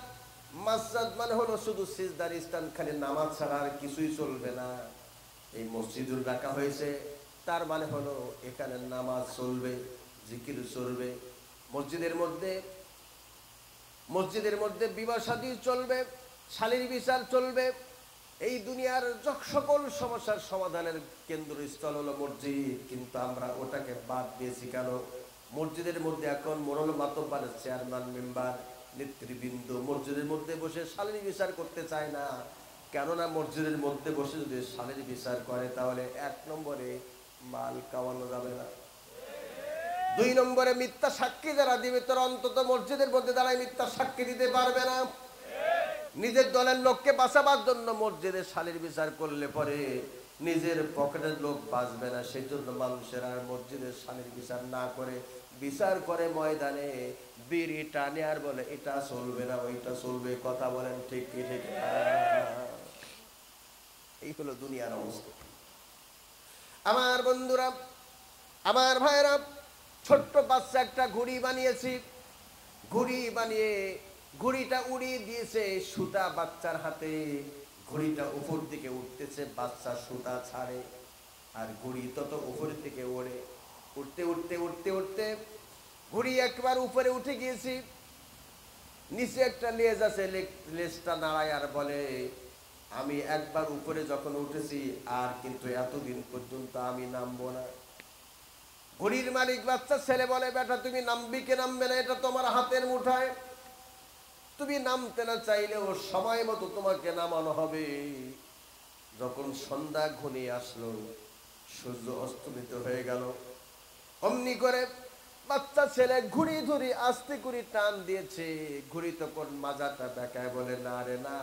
মাসজাদ মানে হলো শুধু সিজদার স্থান, খালি নামাজ ছাড়া আর কিছুই চলবে না। এই মসজিদুল রাখা হয়েছে, তার মানে হলো এখানে নামাজ চলবে, জিকির চলবে। মসজিদের মধ্যে বিবাহ শাদী চলবে, শালীর বিচার চলবে। এই দুনিয়ার সকল সমস্যার সমাধানের কেন্দ্রস্থল হলো মসজিদ। কিন্তু আমরা ওটাকে বাদ দিয়েছি কেন? মসজিদের মধ্যে এখন মোড়ল মাতব্বার, চেয়ারম্যান, মেম্বার, নেতৃবৃন্দ মসজিদের মধ্যে বসে শালীর বিচার করতে চায় না। কেননা মসজিদের মধ্যে বসে যদি শালীর বিচার করে তাহলে 1 নম্বরে মাল কামানো যাবে না, 2 নম্বরে মিথ্যা সাক্ষী যারা দিবে তারা অন্তত মসজিদের মধ্যে দাঁড়ায় মিথ্যা সাক্ষী দিতে পারবে না। নিজের দলের লোককে বাঁচাবার জন্য মসজিদে শালীর বিচার করলে পরে নিজের পকেটের লোক বাঁচবে না। সেই জন্য মানুষের আর মসজিদের শালীর বিচার না করে বিচার করে ময়দানে বিড়ি টানে আর বলে এটা চলবে না, ওইটা চলবে। কথা বলেন ঠিক কি ঠিক? এই হলো দুনিয়ার অবস্থা। আমার বন্ধুরা, আমার ভাইরা, ছোট্ট বাচ্চা একটা ঘুড়ি বানিয়েছি। ঘুড়ি বানিয়ে ঘুড়িটা উড়িয়ে দিয়েছে সুতা বাচ্চার হাতে। ঘুড়িটা উপর দিকে উঠতেছে, বাচ্চা সুতা ছাড়ে আর ঘুড়ি তত উপরের দিকে ওড়ে। উঠতে উঠতে উঠতে উঠতে ঘুড়ি একবার উপরে উঠে গিয়েছি। নিচে একটা লেজ আছে, লেজটা নাড়ায় আর বলে, আমি একবার উপরে যখন উঠেছি আর কিন্তু এতদিন পর্যন্ত আমি নামবো না। ঘুড়ির মালিক বাচ্চা ছেলে বলে, বেটা তুমি নামবি কি নামবে না এটা তোমার হাতের মুঠায়। তুমি নামতে না চাইলেও সময় মতো তোমাকে নামানো হবে। যখন সন্ধ্যা ঘনিয়ে আসলো, সূর্য অস্তমিত হয়ে গেল, অমনি করে বাচ্চা ছেলে ঘুড়ি ধরে আস্তে করে টান দিয়েছে। ঘুড়ি তখন মাজাটা বেঁকায় বলে, না রে না,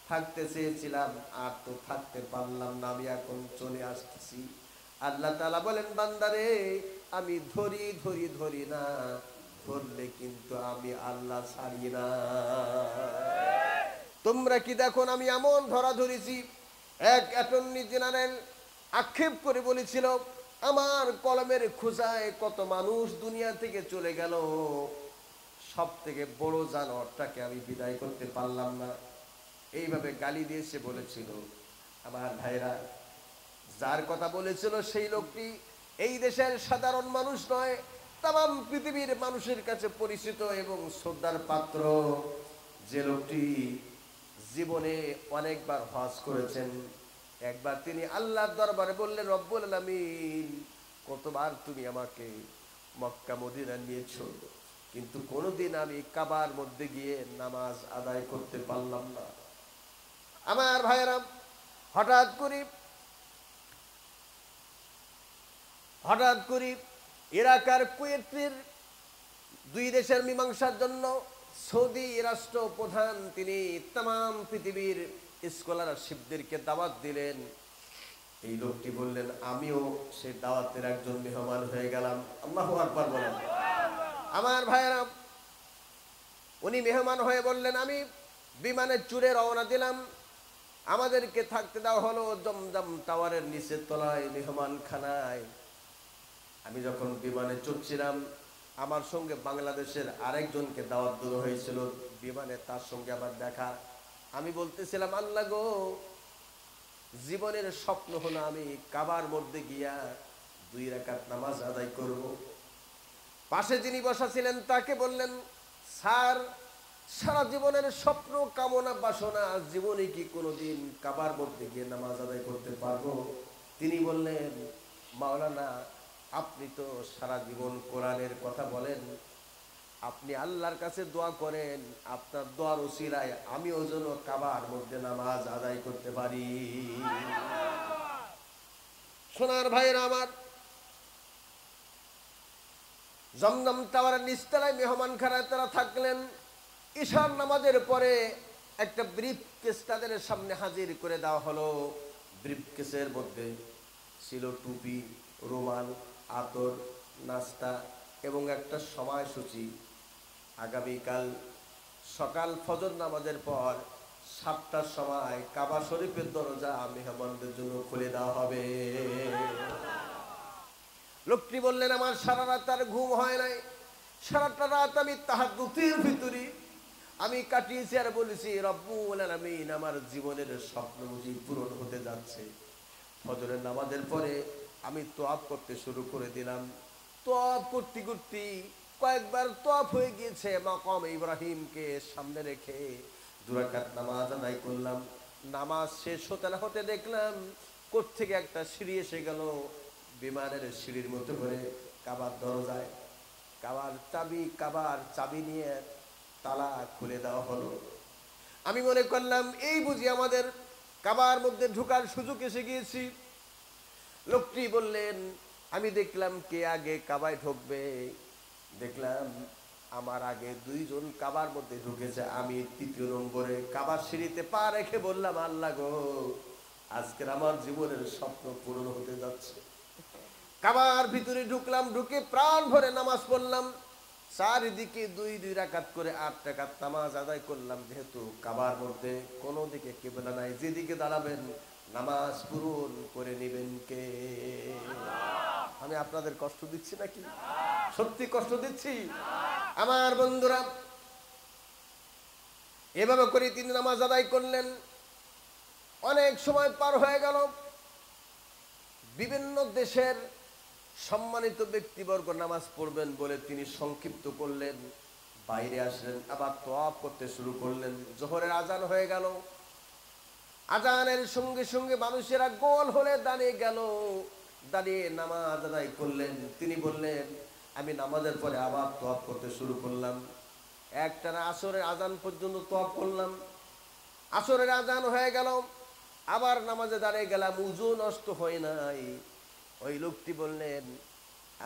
থাকতে চেয়েছিলাম আর তো থাকতে পারলাম না, আমি এখন চলে আসতেছি। আল্লাহ তাআলা বলেন, বান্দারে আমি ধরি ধরি ধরি না, ধরলে কিন্তু আমি আল্লাহ ছাড়ি না। তোমরা কি দেখো আমি এমন ধরা ধরেছি। এক অ্যাটর্নি জেনারেল আক্ষেপ করে বলেছিল, আমার কলমের খোঁজায় কত মানুষ দুনিয়া থেকে চলে গেল, সব থেকে বড় জানোয়ারটাকে আমি বিদায় করতে পারলাম না। এইভাবে গালি দিয়ে সে বলেছিল। আমার ভাইরা, যার কথা বলেছিল সেই লোকটি এই দেশের সাধারণ মানুষ নয়, তাম পৃথিবীর মানুষের কাছে পরিচিত এবং শ্রদ্ধার পাত্র। যে লোকটি জীবনে অনেকবার হজ করেছেন। একবার তিনি আল্লাহর দরবারে বললেন, রব্বুল আলামিন, কতবার তুমি আমাকে মক্কা মদিনা নিয়েছো, কিন্তু কোনোদিন আমি কাবার মধ্যে গিয়ে নামাজ আদায় করতে পারলাম না। আমার ভাইয়েরা, হঠাৎ করে ইরাক আর কুয়েতের দুই দেশের মীমাংসার জন্য সৌদি রাষ্ট্র প্রধান তিনি তাম পৃথিবীর স্কলারশিপদেরকে দাওয়াত দিলেন। এই লোকটি বললেন, আমিও সেই দাওয়াতের একজন মেহমান হয়ে গেলাম। আল্লাহু আকবার বলেন। আমার ভাইয়েরা, উনি মেহমান হয়ে বললেন, আমি বিমানের চূড়ে রওনা দিলাম। আমাদেরকে থাকতে দেওয়া হলো জমজম টাওয়ারের নিচের তলায় মেহমানখানায়। আমি যখন বিমানে চড়ছিলাম, আমার সঙ্গে বাংলাদেশের আরেকজনকে দাওয়াত দেওয়া হয়েছিল বিমানে, তার সঙ্গে আমার দেখা। আমি বলতেছিলাম, আল্লাহ গো, জীবনের স্বপ্ন হলো আমি কাবার মধ্যে গিয়া 2 রাকাত নামাজ আদায় করব। পাশে যিনি বসা ছিলেন তাকে বললেন, স্যার, সারা জীবনের স্বপ্ন কামনা বাসনা, জীবনে কি কোনোদিন কাবার মধ্যে গিয়ে নামাজ আদায় করতে পারবো? তিনি বললেন, মাওলানা, আপনি তো সারা জীবন কোরআনের কথা বলেন, আপনি আল্লাহর কাছে দোয়া করেন, আপনার দোয়ার উসিলায় আমিও যেন কাবার মধ্যে নামাজ আদায় করতে পারি। সোনার ভাইরা আমার, জমজম টাওয়ারের নিচতলায় মেহমানখানায় তারা থাকলেন। ঈশার নামাজের পরে একটা ব্রিফকেস তাদের সামনে হাজির করে দেওয়া হলো। ব্রিফকেসের মধ্যে ছিল টুপি, রুমাল, আতর, নাস্তা এবং একটা সময়সূচি। আগামীকাল সকাল ফজর নামাজের পর 7টার সময় কাবা শরীফের দরজা মেহমানদের জন্য খুলে দেওয়া হবে। লোকটি বললেন, আমার সারা রাত আর ঘুম হয় নাই। সারাটা রাত আমি তাহাজ্জুদের ভিতরে আমি কাটিয়েছি আর বলেছি, রব্বুল আলামিন, আমার জীবনের স্বপ্ন বুঝি পূরণ হতে যাচ্ছে। ফজরের নামাজের পরে আমি তোয়াফ করতে শুরু করে দিলাম। তোয়াফ করতে করতে কয়েকবার তোয়াফ হয়ে গিয়েছে। মাকাম ইব্রাহিমকে সামনে রেখে 2 রাকাত নামাজ আদায় করলাম। নামাজ শেষ হতে না হতে দেখলাম কোত্থেকে একটা সিঁড়ি এসে গেল বিমানের সিঁড়ির মতো করে কাবার দরজায়। কাবার চাবি নিয়ে তালা খুলে দেওয়া হলো। আমি মনে করলাম এই বুঝি আমাদের কাবার মধ্যে ঢোকার সুযোগ এসে গিয়েছি। লোকটি বললেন, আমি দেখলাম কে আগে কাবায় ঢুকবে। দেখলাম আমার আগে 2 জন কাবার মধ্যে ঢুকেছে, আমি 3য় নম্বরে। কাবার সিঁড়িতে পা রেখে বললাম, আল্লাহ গো, আজকের আমার জীবনের স্বপ্ন পূরণ হতে যাচ্ছে। কাবার ভিতরে ঢুকলাম, ঢুকে প্রাণ ভরে নামাজ পড়লাম। চারিদিকে 2 রাকাত করে 8 রাকাত নামাজ আদায় করলাম। যেহেতু কাবার মধ্যে কোনো দিকে কিবলা নাই, যেদিকে দাঁড়াবেন নামাজ পূরণ করে নেবেন কে? আমি আপনাদের কষ্ট দিচ্ছি নাকি? সত্যি কষ্ট দিচ্ছি? আমার বন্ধুরা, এভাবে করে তিনি নামাজ আদায় করলেন। অনেক সময় পার হয়ে গেল। বিভিন্ন দেশের সম্মানিত ব্যক্তিবর্গ নামাজ পড়বেন বলে তিনি সংক্ষিপ্ত করলেন, বাইরে আসলেন, আবার তোয়াফ করতে শুরু করলেন। জোহরের আজান হয়ে গেল। আজানের সঙ্গে সঙ্গে মানুষেরা গোল হলে দাঁড়িয়ে গেল, দাঁড়িয়ে নামাজ আদায় করলেন। তিনি বললেন, আমি নামাজের পরে আবার তোয়াফ করতে শুরু করলাম। একটানা আসরের আজান পর্যন্ত তোয়াফ করলাম। আসরের আজান হয়ে গেল, আবার নামাজে দাঁড়িয়ে গেলাম। উযু নষ্ট হয় নাই। ওই লোকটি বললেন,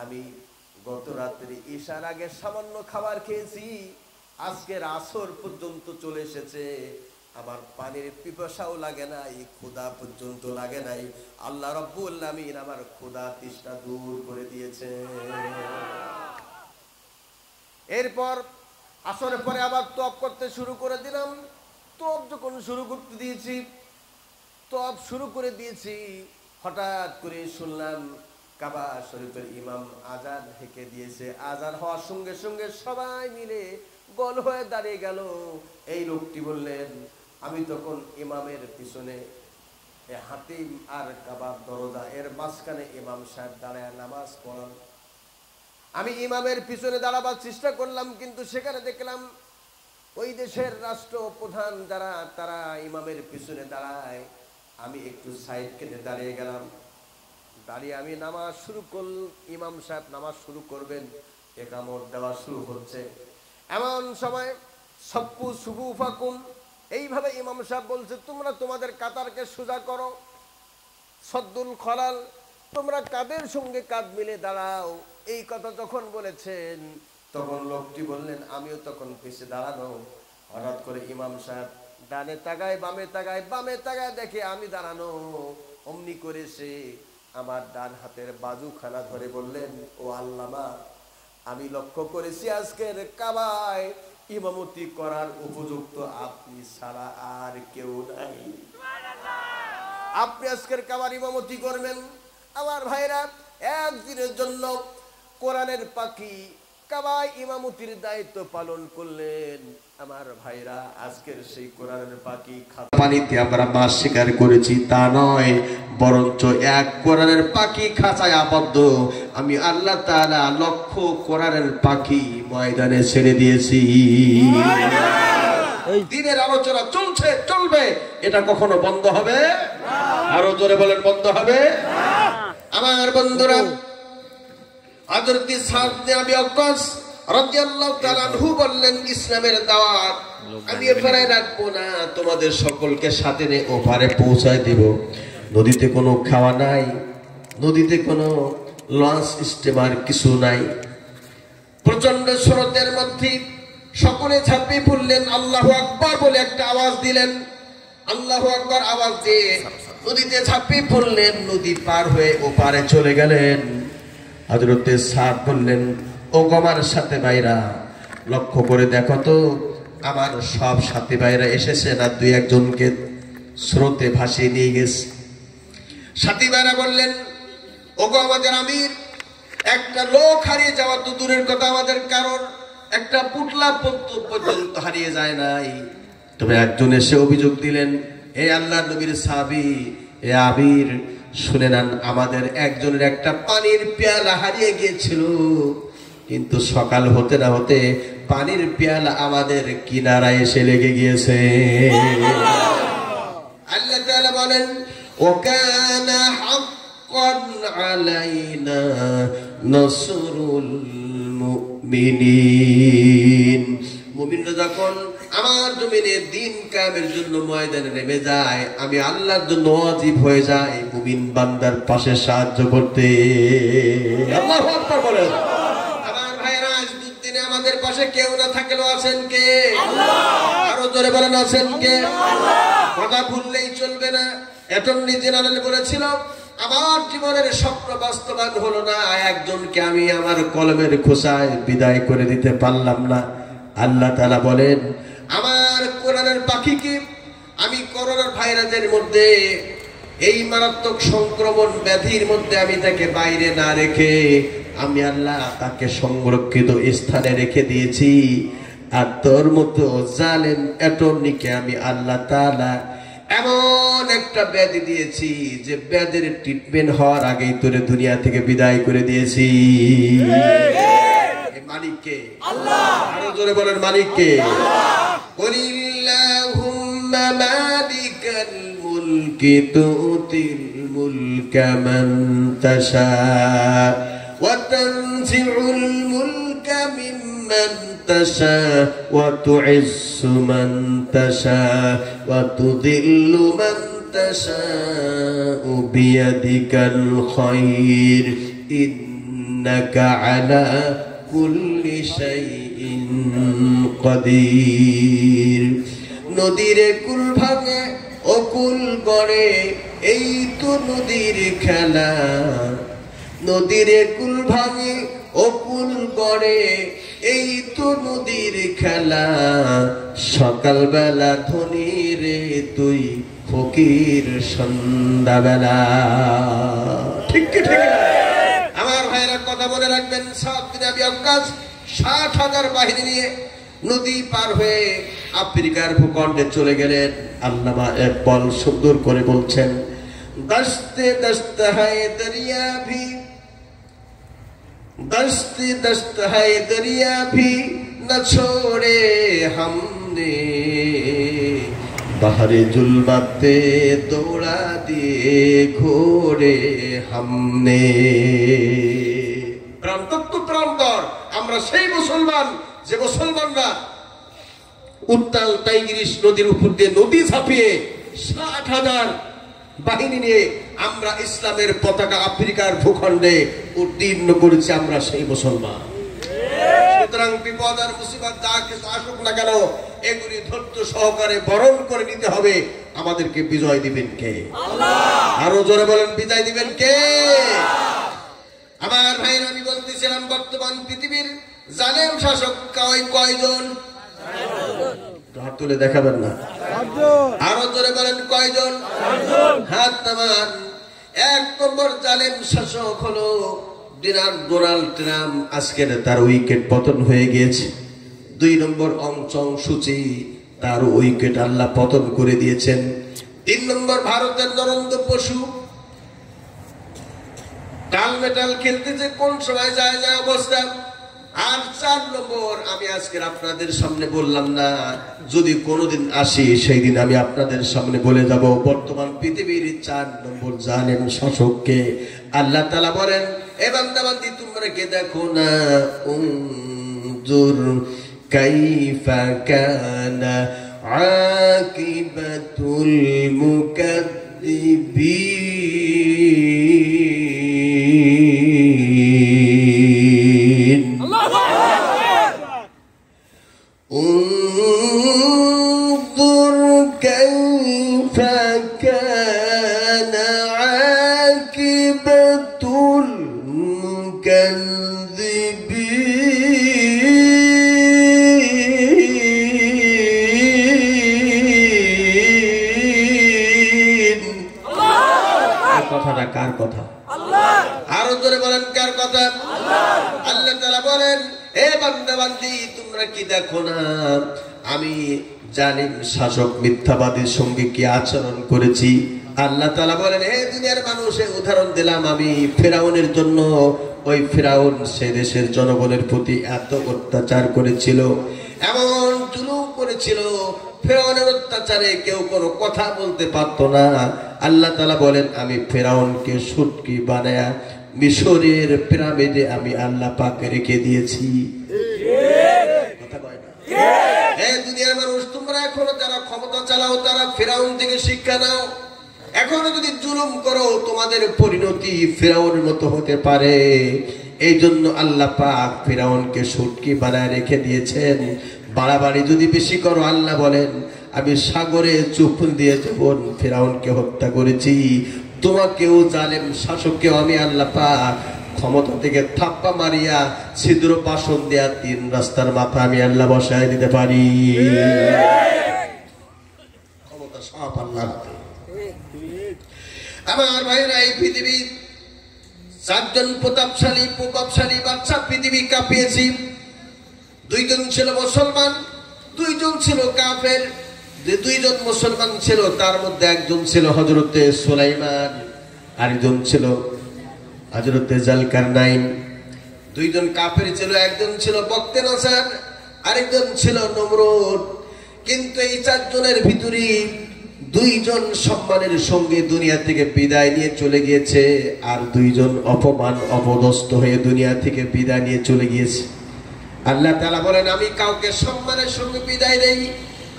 আমি গত রাত্রি ঈশার আগে সামান্য খাবার খেয়েছি, আজকের আসর পর্যন্ত চলে এসেছে, আমার পানির পিপাসাও লাগে নাই, ক্ষুধা পর্যন্ত লাগে নাই। আল্লাহ রাব্বুল আলামিন আমার ক্ষুধা তৃষ্ণা দূর করে দিয়েছে। এরপর আসরের পরে আবার তওয়াফ করতে শুরু করে দিলাম। তওয়াফ যখন শুরু করে দিয়েছি, হঠাৎ করে শুনলাম কাবা শরীফের ইমাম আজান হেঁকে দিয়েছে। আজান হওয়ার সঙ্গে সঙ্গে সবাই মিলে গোল হয়ে দাঁড়িয়ে গেল। এই লোকটি বললেন, আমি তখন ইমামের পিছনে হাতিম আর কাবার দরজা এর মাঝখানে ইমাম সাহেব দাঁড়ায় নামাজ পড়ান। আমি ইমামের পিছনে দাঁড়াবার চেষ্টা করলাম, কিন্তু সেখানে দেখলাম ওই দেশের রাষ্ট্রপ্রধান যারা তারা ইমামের পিছনে দাঁড়ায়। আমি একটু সাইড কেটে দাঁড়িয়ে গেলাম। দাঁড়িয়ে আমি নামাজ শুরু করলাম। ইমাম সাহেব নামাজ শুরু করবেন, একামত দেওয়া শুরু হচ্ছে। এমন সময় সপ্পু সুফুফাকুম, এইভাবে ইমাম সাহেব বলছে, তোমরা তোমাদের কাতারকে সোজা করো। সদ্দুল খলাল, তোমরা কাদের সঙ্গে কাঁধ মিলে দাঁড়াও। এই কথা যখন বলেছেন তখন লোকটি বললেন, আমিও তখন পিছিয়ে দাঁড়ানো। হঠাৎ করে ইমাম সাহেব ডানে তাকায়, বামে তাকায়, বামে তাকায় দেখে আমি দাঁড়ানো। অমনি করে সে আমার ডান হাতের বাজুখানা ধরে বললেন, ও আল্লামা, আমি লক্ষ্য করেছি আজকের কাবায় ইমামতি করার উপযুক্ত আপনি ছাড়া আর কেউ নাই। আপনি আজকের কাবার ইমামতি করবেন। আমার ভাইরা, একদিনের জন্য কোরআনের পাখি কাবায় ইমামতির দায়িত্ব পালন করলেন। আমার ভাইরা, আজকের সেই কোরআনের পাখি পানিতে আমরা মাছ শিকার করেছি তা নয়, বরঞ্চ এক কোরআনের পাখি খাঁচায় আবদ্ধ আমি আল্লাহ তাআলা লক্ষ কোরআনের পাখি ময়দানে ছেড়ে দিয়েছি। দিনের আলোচনা চলছে, চলবে, এটা কখনো বন্ধ হবে? আরো জোরে বলেন, বন্ধ হবে? আমার বন্ধুরা, হযরত সাদ বিন আবি ওয়াক্কাস রাদিয়াল্লাহু তাআলা আনহু বললেন, ইসলামের দাওয়াত আমি এপারে রাখবো না, তোমাদের সকলকে সাথে নিয়ে ওপারে পৌঁছায় দিব। নদীতে কোনো খাওয়া নাই, নদীতে কোনো লঞ্চ স্টিমার কিছু নাই। প্রচন্ড স্রোতের মধ্যে সকলে ঝাঁপিয়ে পড়লেন। আল্লাহু আকবার বলে একটা আওয়াজ দিলেন। আল্লাহু আকবার আওয়াজ দিয়ে নদীতে ঝাঁপিয়ে পড়লেন। নদী পার হয়ে ওপারে চলে গেলেন। হযরত সাদ বললেন, ও আমার সাথী ভাইরা, লক্ষ্য করে দেখো তো আমার সব সাথী ভাইরা এসেছে না দুই একজনকে স্রোতে ভাসিয়ে নিয়ে গেছে? সাথী ভাইরা বললেন, ওগো আমাদের আমির, একটা লোক হারিয়ে যাওয়া তো দূরের কথা, আমাদের কারণ একটা পুতলা পর্যন্ত হারিয়ে যায় নাই। তবে একজন এসে অভিযোগ দিলেন, হে আল্লাহর নবীর সাহাবী, এ আমির, শুনে নেন, আমাদের একজনের একটা পানির পেয়ালা হারিয়ে গিয়েছিল, কিন্তু সকাল হতে না হতে পানির পেয়ালা আমাদের কিনারায় এসে লেগে গিয়েছে। আল্লাহ তাআলা বলেন, ওয়াকানা হাক্কান আলাইনা নাসরুল মুমিনিন। মুমিনরা যখন আমার জমিনে দিন কায়েমের জন্য ময়দানে নেমে যায়, আমি আল্লাহর জন্য ওয়াজিব হয়ে যায় মুমিন বান্দার পাশে সাহায্য করতে। আল্লাহু আকবার বলেন। আমার ভাইরা, আজ দুদিনে আমাদের পাশে কেউ না থাকলেও আছেন কে? আল্লাহ। আরো জোরে বলেন, আছেন কে? আল্লাহ। কথা ভুললেই চলবে না। অ্যাটর্নি জেনারেল বলেছিল, আমার জীবনের স্বপ্ন বাস্তবায়ন হলো না, একজনকে আমি আমার কলমের খোসায় বিদায় করে দিতে পারলাম না। আল্লাহ তাআলা বলেন, আমার কোরআনের পাখিকে আমি করোনার ভাইরাসের মধ্যে, এই মারাত্মক সংক্রমণ ব্যাধির মধ্যে আমি তাকে বাইরে না রেখে আমি আল্লাহ তাকে সংরক্ষিত স্থানে রেখে দিয়েছি। আর তোর মতো জালেম অ্যাটর্নিকে আমি আল্লাহ তাআলা এমন একটা ব্যাধি দিয়েছি যে ব্যাধির ট্রিটমেন্ট হওয়ার আগেই তোরে দুনিয়া থেকে বিদায় করে দিয়েছি। মালিককে আল্লাহ। আরো জোরে বলেন, মালিককে আল্লাহ। কুলিল্লাহুম্মা মালিকাল মুলকি তুতিল মুলকা মান তাশা ওয়া তানজিউল মুলকা মিম্মান তাশা ওয়া তুইজ্জু মান তাশা ওয়া তুযিল্লু মান তাশা বিয়াদিকাল খায়র ইন্নাকা আলা কুল্লি শাইইন কাদির। নদীর কুল ভাঙে ও কুল গড়ে, এই তো নদীর খেলা। নদীর কুল ভাঙে ও কুল গড়ে, এই তো নদীর খেলা। সকালবেলা ধনী রে তুই, ফকির সন্ধ্যাবেলা। ঠিক কি ঠিক না? আমার ভাইরা কথা মনে রাখবেন, সাদ বিন আবি ওয়াক্কাস ৬০,০০০ বাহিনী নিয়ে নদী পার হয়ে আফ্রিকার ভূখণ্ডে চলে গেলেন। আল্লামা ইকবাল সুন্দর করে বলছেন, দস্তে দস্ত হায় দরিয়া ভি, দস্তে দস্ত হায় দরিয়া ভি না ছোড়ে हमने, বাহারে জুলমাতে দৌড়া দিয়ে ঘোরে हमने। প্রান্তত্ব প্রান্তর আমরা সেই মুসলমান যে মুসলমানরা উত্তাল টাইগ্রিস নদীর উপর দিয়ে নদী ছাপিয়ে 60,000 বাহিনী নিয়ে আমরা ইসলামের পতাকা আফ্রিকার ভূখণ্ডে উত্তীর্ণ করেছি। আমরা সেই মুসলমান। সুতরাং বিপদ আর মুসিবত যা কিছু আসুক না কেন এগুলি ধৈর্য সহকারে বরণ করে নিতে হবে। আমাদেরকে বিজয় দিবেন কে? আল্লাহ। আরো জোরে বলেন, বিজয় দিবেন কে? আমার ভাইরা, আমি বলতেছিলাম বর্তমান পৃথিবীর জালেম শাসক কয়জন? হাত তুলে দেখাবেন না? আরো জোরে বলেন, কয়জন? হাত নামান। 1 নম্বর জালেম শাসক হলো ডোনাল্ড ট্রাম্প। আজকের তার উইকেট পতন হয়ে গিয়েছে। 2 নম্বর অং সন সু চি, তার উইকেট আল্লাহ পতন করে দিয়েছেন। 3 নম্বর ভারতের নরেন্দ্র বসু, টাল মেটাল খেলতেছে, কোন সময় যায় যায় অবস্থা। আর 4 নম্বর আমি আজকে আপনাদের সামনে বললাম না, যদি কোনোদিন আসি সেই দিন আমি আপনাদের সামনে বলে যাব বর্তমান পৃথিবীর 4 নম্বর জালেম শাসককে। আল্লাহ তাআলা বলেন, এ বান্দা বান্দি তোমরা কে দেখো না, উনজুর কাইফা কানা আকিবাতুল মুকাদ্দিবিন। উনজুর কাইফা কানা আকিবাতুল মুকাদ্দিবিন। কথাটা কার কথা? আল্লাহ। আরো জোরে বলেন, কার কথা? আল্লাহ। আল্লাহ তাআলা বলেন, এ বান্দা বান্দি তোমরা কি দেখো না আমি জালিম শাসক মিথ্যাবাদীর সঙ্গে কি আচরণ করেছি? আল্লাহ তাআলা বলেন, হে দুনিয়ার মানুষের উদাহরণ দিলাম আমি ফিরাউনের জন্য। ওই ফিরাউন সে দেশের জনগণের প্রতি এত অত্যাচার করেছিল, এমন জুলুম করেছিল, ফিরাউনের অত্যাচারে কেউ কোনো কথা বলতে পারতো না। আল্লাহ তাআলা বলেন, আমি ফিরাউনকে সুটকি বানায়া মিশরের পিরামিডে আমি আল্লাহ পাকে রেখে দিয়েছি। কথা কয় না? এই দুনিয়ার মানুষ তোমরা এখনো যারা ক্ষমতা চালাও তারা ফিরাউন থেকে শিক্ষা নাও। এখনো যদি জুলুম করো তোমাদের পরিণতি ফিরাউনের মতো হতে পারে। এই জন্য আল্লাহ পাক ফিরাউনকে সুটকি বানায় রেখে দিয়েছেন। বাড়াবাড়ি যদি বেশি করো আল্লাহ বলেন, আমি সাগরে চুপ দিয়ে জীবন ফিরাউনকে হত্যা করেছি। তোমাকেও জালেম শাসককেও আমি আল্লাহ পাক ক্ষমতা থেকে থাপ্পা মারিয়া ছিদ্র বাসন দেয়া 3 রাস্তার মাথা আমি আল্লাহ বসায় দিতে পারি। ক্ষমতা সব আল্লাহর হাতে। আমার ভাইরা, এই পৃথিবী 4 জন প্রতাপশালী বাচ্চা পৃথিবী কাঁপিয়েছি। 2 জন ছিল মুসলমান, 2 জন ছিল কাফের। 2 জন মুসলমান ছিল, তার মধ্যে একজন ছিল হযরতে সুলাইমান, আরেকজন ছিল হযরতে জালকারনাইন। 2 জন কাফের ছিল, একজন ছিল বক্তে নাসার, আরেকজন ছিল নমরুদ। কিন্তু এই 4 জনের ভিতরে 2 জন সম্মানের সঙ্গে দুনিয়া থেকে বিদায় নিয়ে চলে গিয়েছে, আর 2 জন অপমান অপদস্থ হয়ে দুনিয়া থেকে বিদায় নিয়ে চলে গিয়েছে। আল্লাহ তাআলা বলেন, আমি কাউকে সম্মানের সঙ্গে বিদায় দেই,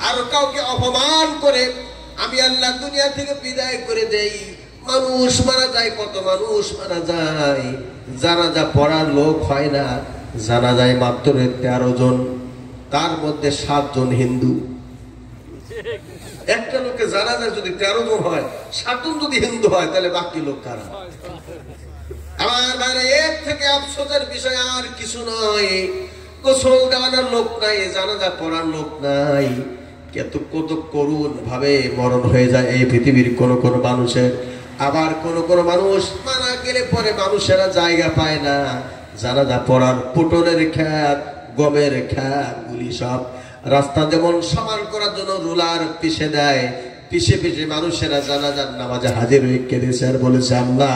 আর কাউকে অপমান করে আমি আল্লাহ দুনিয়া থেকে বিদায় করে দেই। মানুষ মারা যায়, কত মানুষ মারা যায়, জানাজা পড়ার লোক হয় না। জানাজায় মাত্র 13 জন, তার মধ্যে 7 জন হিন্দু। একটা লোকে জানাজায় যদি 13 জন হয়, 7 জন যদি হিন্দু হয়, তাহলে বাকি লোক কারা? আমার ভাইরা, এর থেকে আফসোসের বিষয় আর কিছু নয়। গোসল দেওয়ানোর লোক নাই, জানাজা পড়ার লোক নাই। কত করুণ ভাবে মরণ হয়ে যায় এই পৃথিবীর কোন কোন মানুষের। আবার কোন কোন মানুষ মারা গেলে পরে মানুষেরা জায়গা পায় না। জানাজা পড়ার পটলের খ্যাত, গমের খ্যাত, গাড়িগুলি সব রাস্তা যেমন সমান করার জন্য রুলার পিষে দেয়, পিষে পিষে মানুষেরা জানাজার নামাজে হাজির হয়ে কেঁদেছে আর বলেছে, আল্লাহ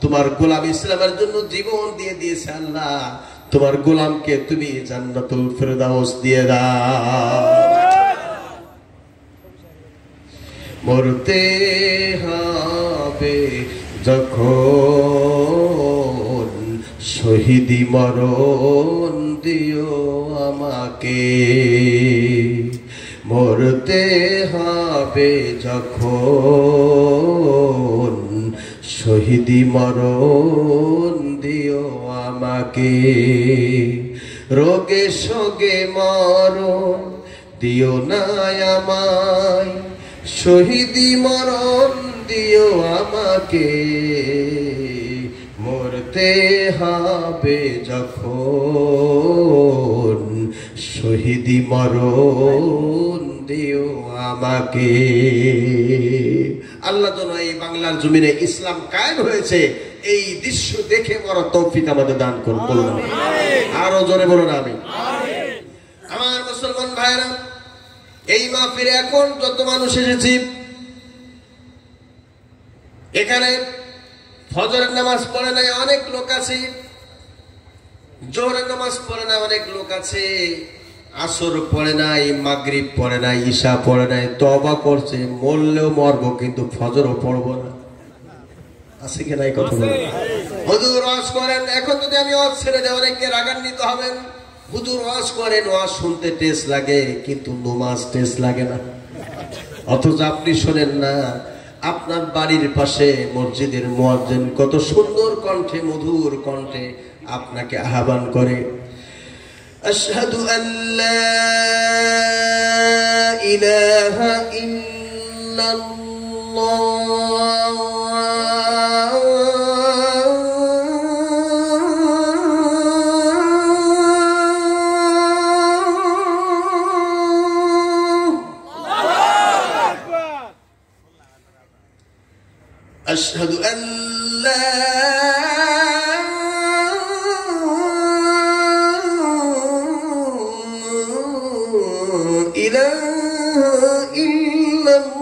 তোমার গোলাম ইসলামের জন্য জীবন দিয়ে দিয়েছে, আল্লাহ তোমার গোলামকে তুমি জান্নাতুল ফেরদাউস দিয়ে দাও। মরতে হবে যখন শহীদি মরণ দিও আমাকে, মরতে হবে যখন শহীদি মরণ দিও আমাকে, রোগে শোকে মরণ দিও না আমায়, শহীদি মরণ দিও আমাকে, মরতে হবে যখন শহীদি মরণ দিও আমাকে। আল্লাহ যেন এই বাংলার জমিনে ইসলাম কায়েম হয়েছে এই দৃশ্য দেখে মরার তৌফিক আমাদের দান করুন, বলুন আরো জোরে বলুন আমিন। আমার মুসলমান ভাইরা, এই মাহফিলে এখন যত মানুষ এসেছি, এখানে ফজরের নামাজ পড়ে নাই অনেক লোক আছে, জোহরের নামাজ পড়ে না অনেক লোক আছে, আসর পড়ে নাই, মাগরিব পড়ে নাই, ঈশা পড়ে নাই, তওবা করছে, মরলেও মরবো কিন্তু ফজরও পড়বো না, আছে কি নাই কথা বলেন? হুজুর ওয়াজ করেন, এখন যদি আমি ওয়াজ ছেড়ে দেই অনেকে রাগান্বিত হবেন। হুজুর ওয়াজ করেন, ওয়াজ শুনতে টেস্ট লাগে কিন্তু নামাজ টেস্ট লাগে না। অথচ আপনি শোনেন না, আপনার বাড়ির পাশে মসজিদের মুয়াজ্জিন কত সুন্দর কণ্ঠে, মধুর কণ্ঠে আপনাকে আহ্বান করে, আশহাদু আল্লা ইলাহা ইল্লাল্লাহ أشهد أن لا إله إلا الله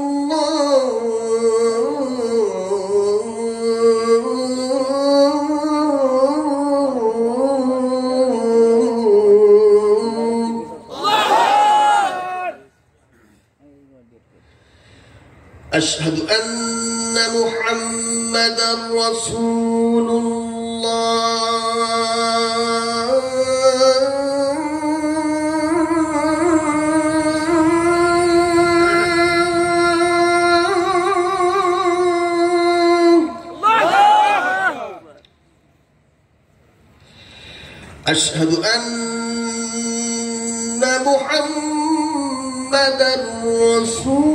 أشهد أن محمد رسول الله أشهد أن محمد رسول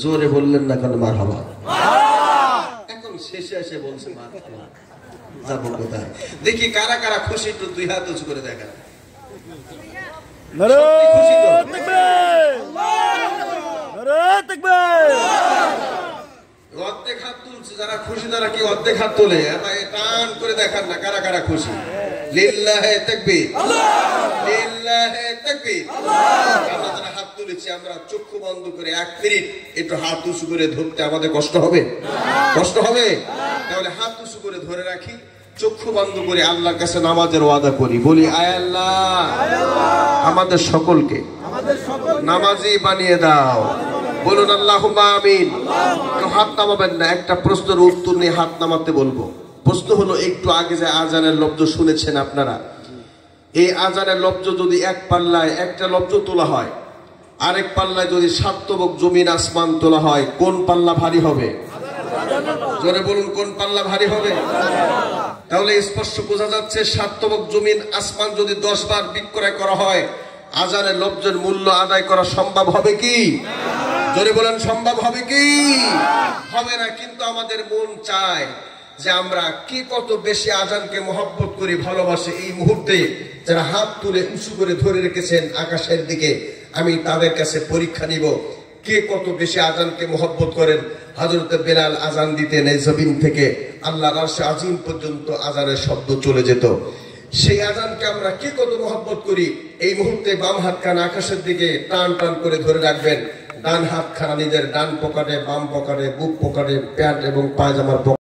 জোরে বললেন না কেন মারহাবা? এখন শেষে এসে বলছে মারহাবা, যাবো কোথায়? দেখি কারা কারা খুশি, একটু দুই হাত উঁচু করে দেখান। খুশি তো? অর্ধেক হাত তুলছে যারা খুশি, তারা কি অর্ধেক হাত তোলে? টান করে দেখান না কারা কারা খুশি। লিল্লাহে তাকবীর, লিল্লাহে তাকবীর। আমরা যারা হাত তুলেছি, আমরা চক্ষু বন্ধ করে 1 মিনিট একটু হাত উঁচু করে ধরতে আমাদের কষ্ট হবে? কষ্ট হবে? তাহলে হাত উঁচু করে ধরে রাখি, চক্ষু বন্ধ করে আল্লাহর কাছে নামাজের ওয়াদা করি, বলি আয় আল্লাহ আমাদের সকলকে নামাজি বানিয়ে দাও। বলুন আল্লাহুম্মা আমিন। কেউ হাত নামাবেন না, একটা প্রশ্নের উত্তর নিয়ে হাত নামাতে বলবো। প্রশ্ন হলো, একটু আগে যে আজানের লব্জ শুনেছেন আপনারা, এই আজানের লব্জ যদি এক পাল্লায় একটা লব্জ তোলা হয়, আরেক পাল্লায় যদি 7 তবক জমিন আসমান তোলা হয়, কোন পাল্লা ভারী হবে? জোরে বলুন, কোন পাল্লা ভারী হবে? তাহলে স্পষ্ট বোঝা যাচ্ছে 7 তবক জমিন আসমান যদি 10 বার বিক্রয় করা হয়, আজানের লব্জের মূল্য আদায় করা সম্ভব হবে কি? জোরে বলেন, সম্ভব হবে কি? হবে না। কিন্তু আমাদের মন চায় যে আমরা কি কত বেশি আজানকে মহব্বত করি, ভালোবাসি। এই মুহূর্তে যারা হাত তুলে উঁচু করে ধরে রেখেছেন আকাশের দিকে, আমি তাদের কাছে পরীক্ষা নিব কে কত বেশি আজানকে মহব্বত করেন। হযরত বেলাল আজান দিতেন, এই জমিন থেকে আল্লাহর আরশে আজিম পর্যন্ত আজানের শব্দ চলে যেত। সেই আজানকে আমরা কি কত মহব্বত করি। এই মুহূর্তে বাম হাত খানা আকাশের দিকে টান টান করে ধরে রাখবেন, ডান হাত খানা নিজের ডান পকেটে, বাম পকেটে, বুক পকেটে, প্যান্ট এবং পায়জামার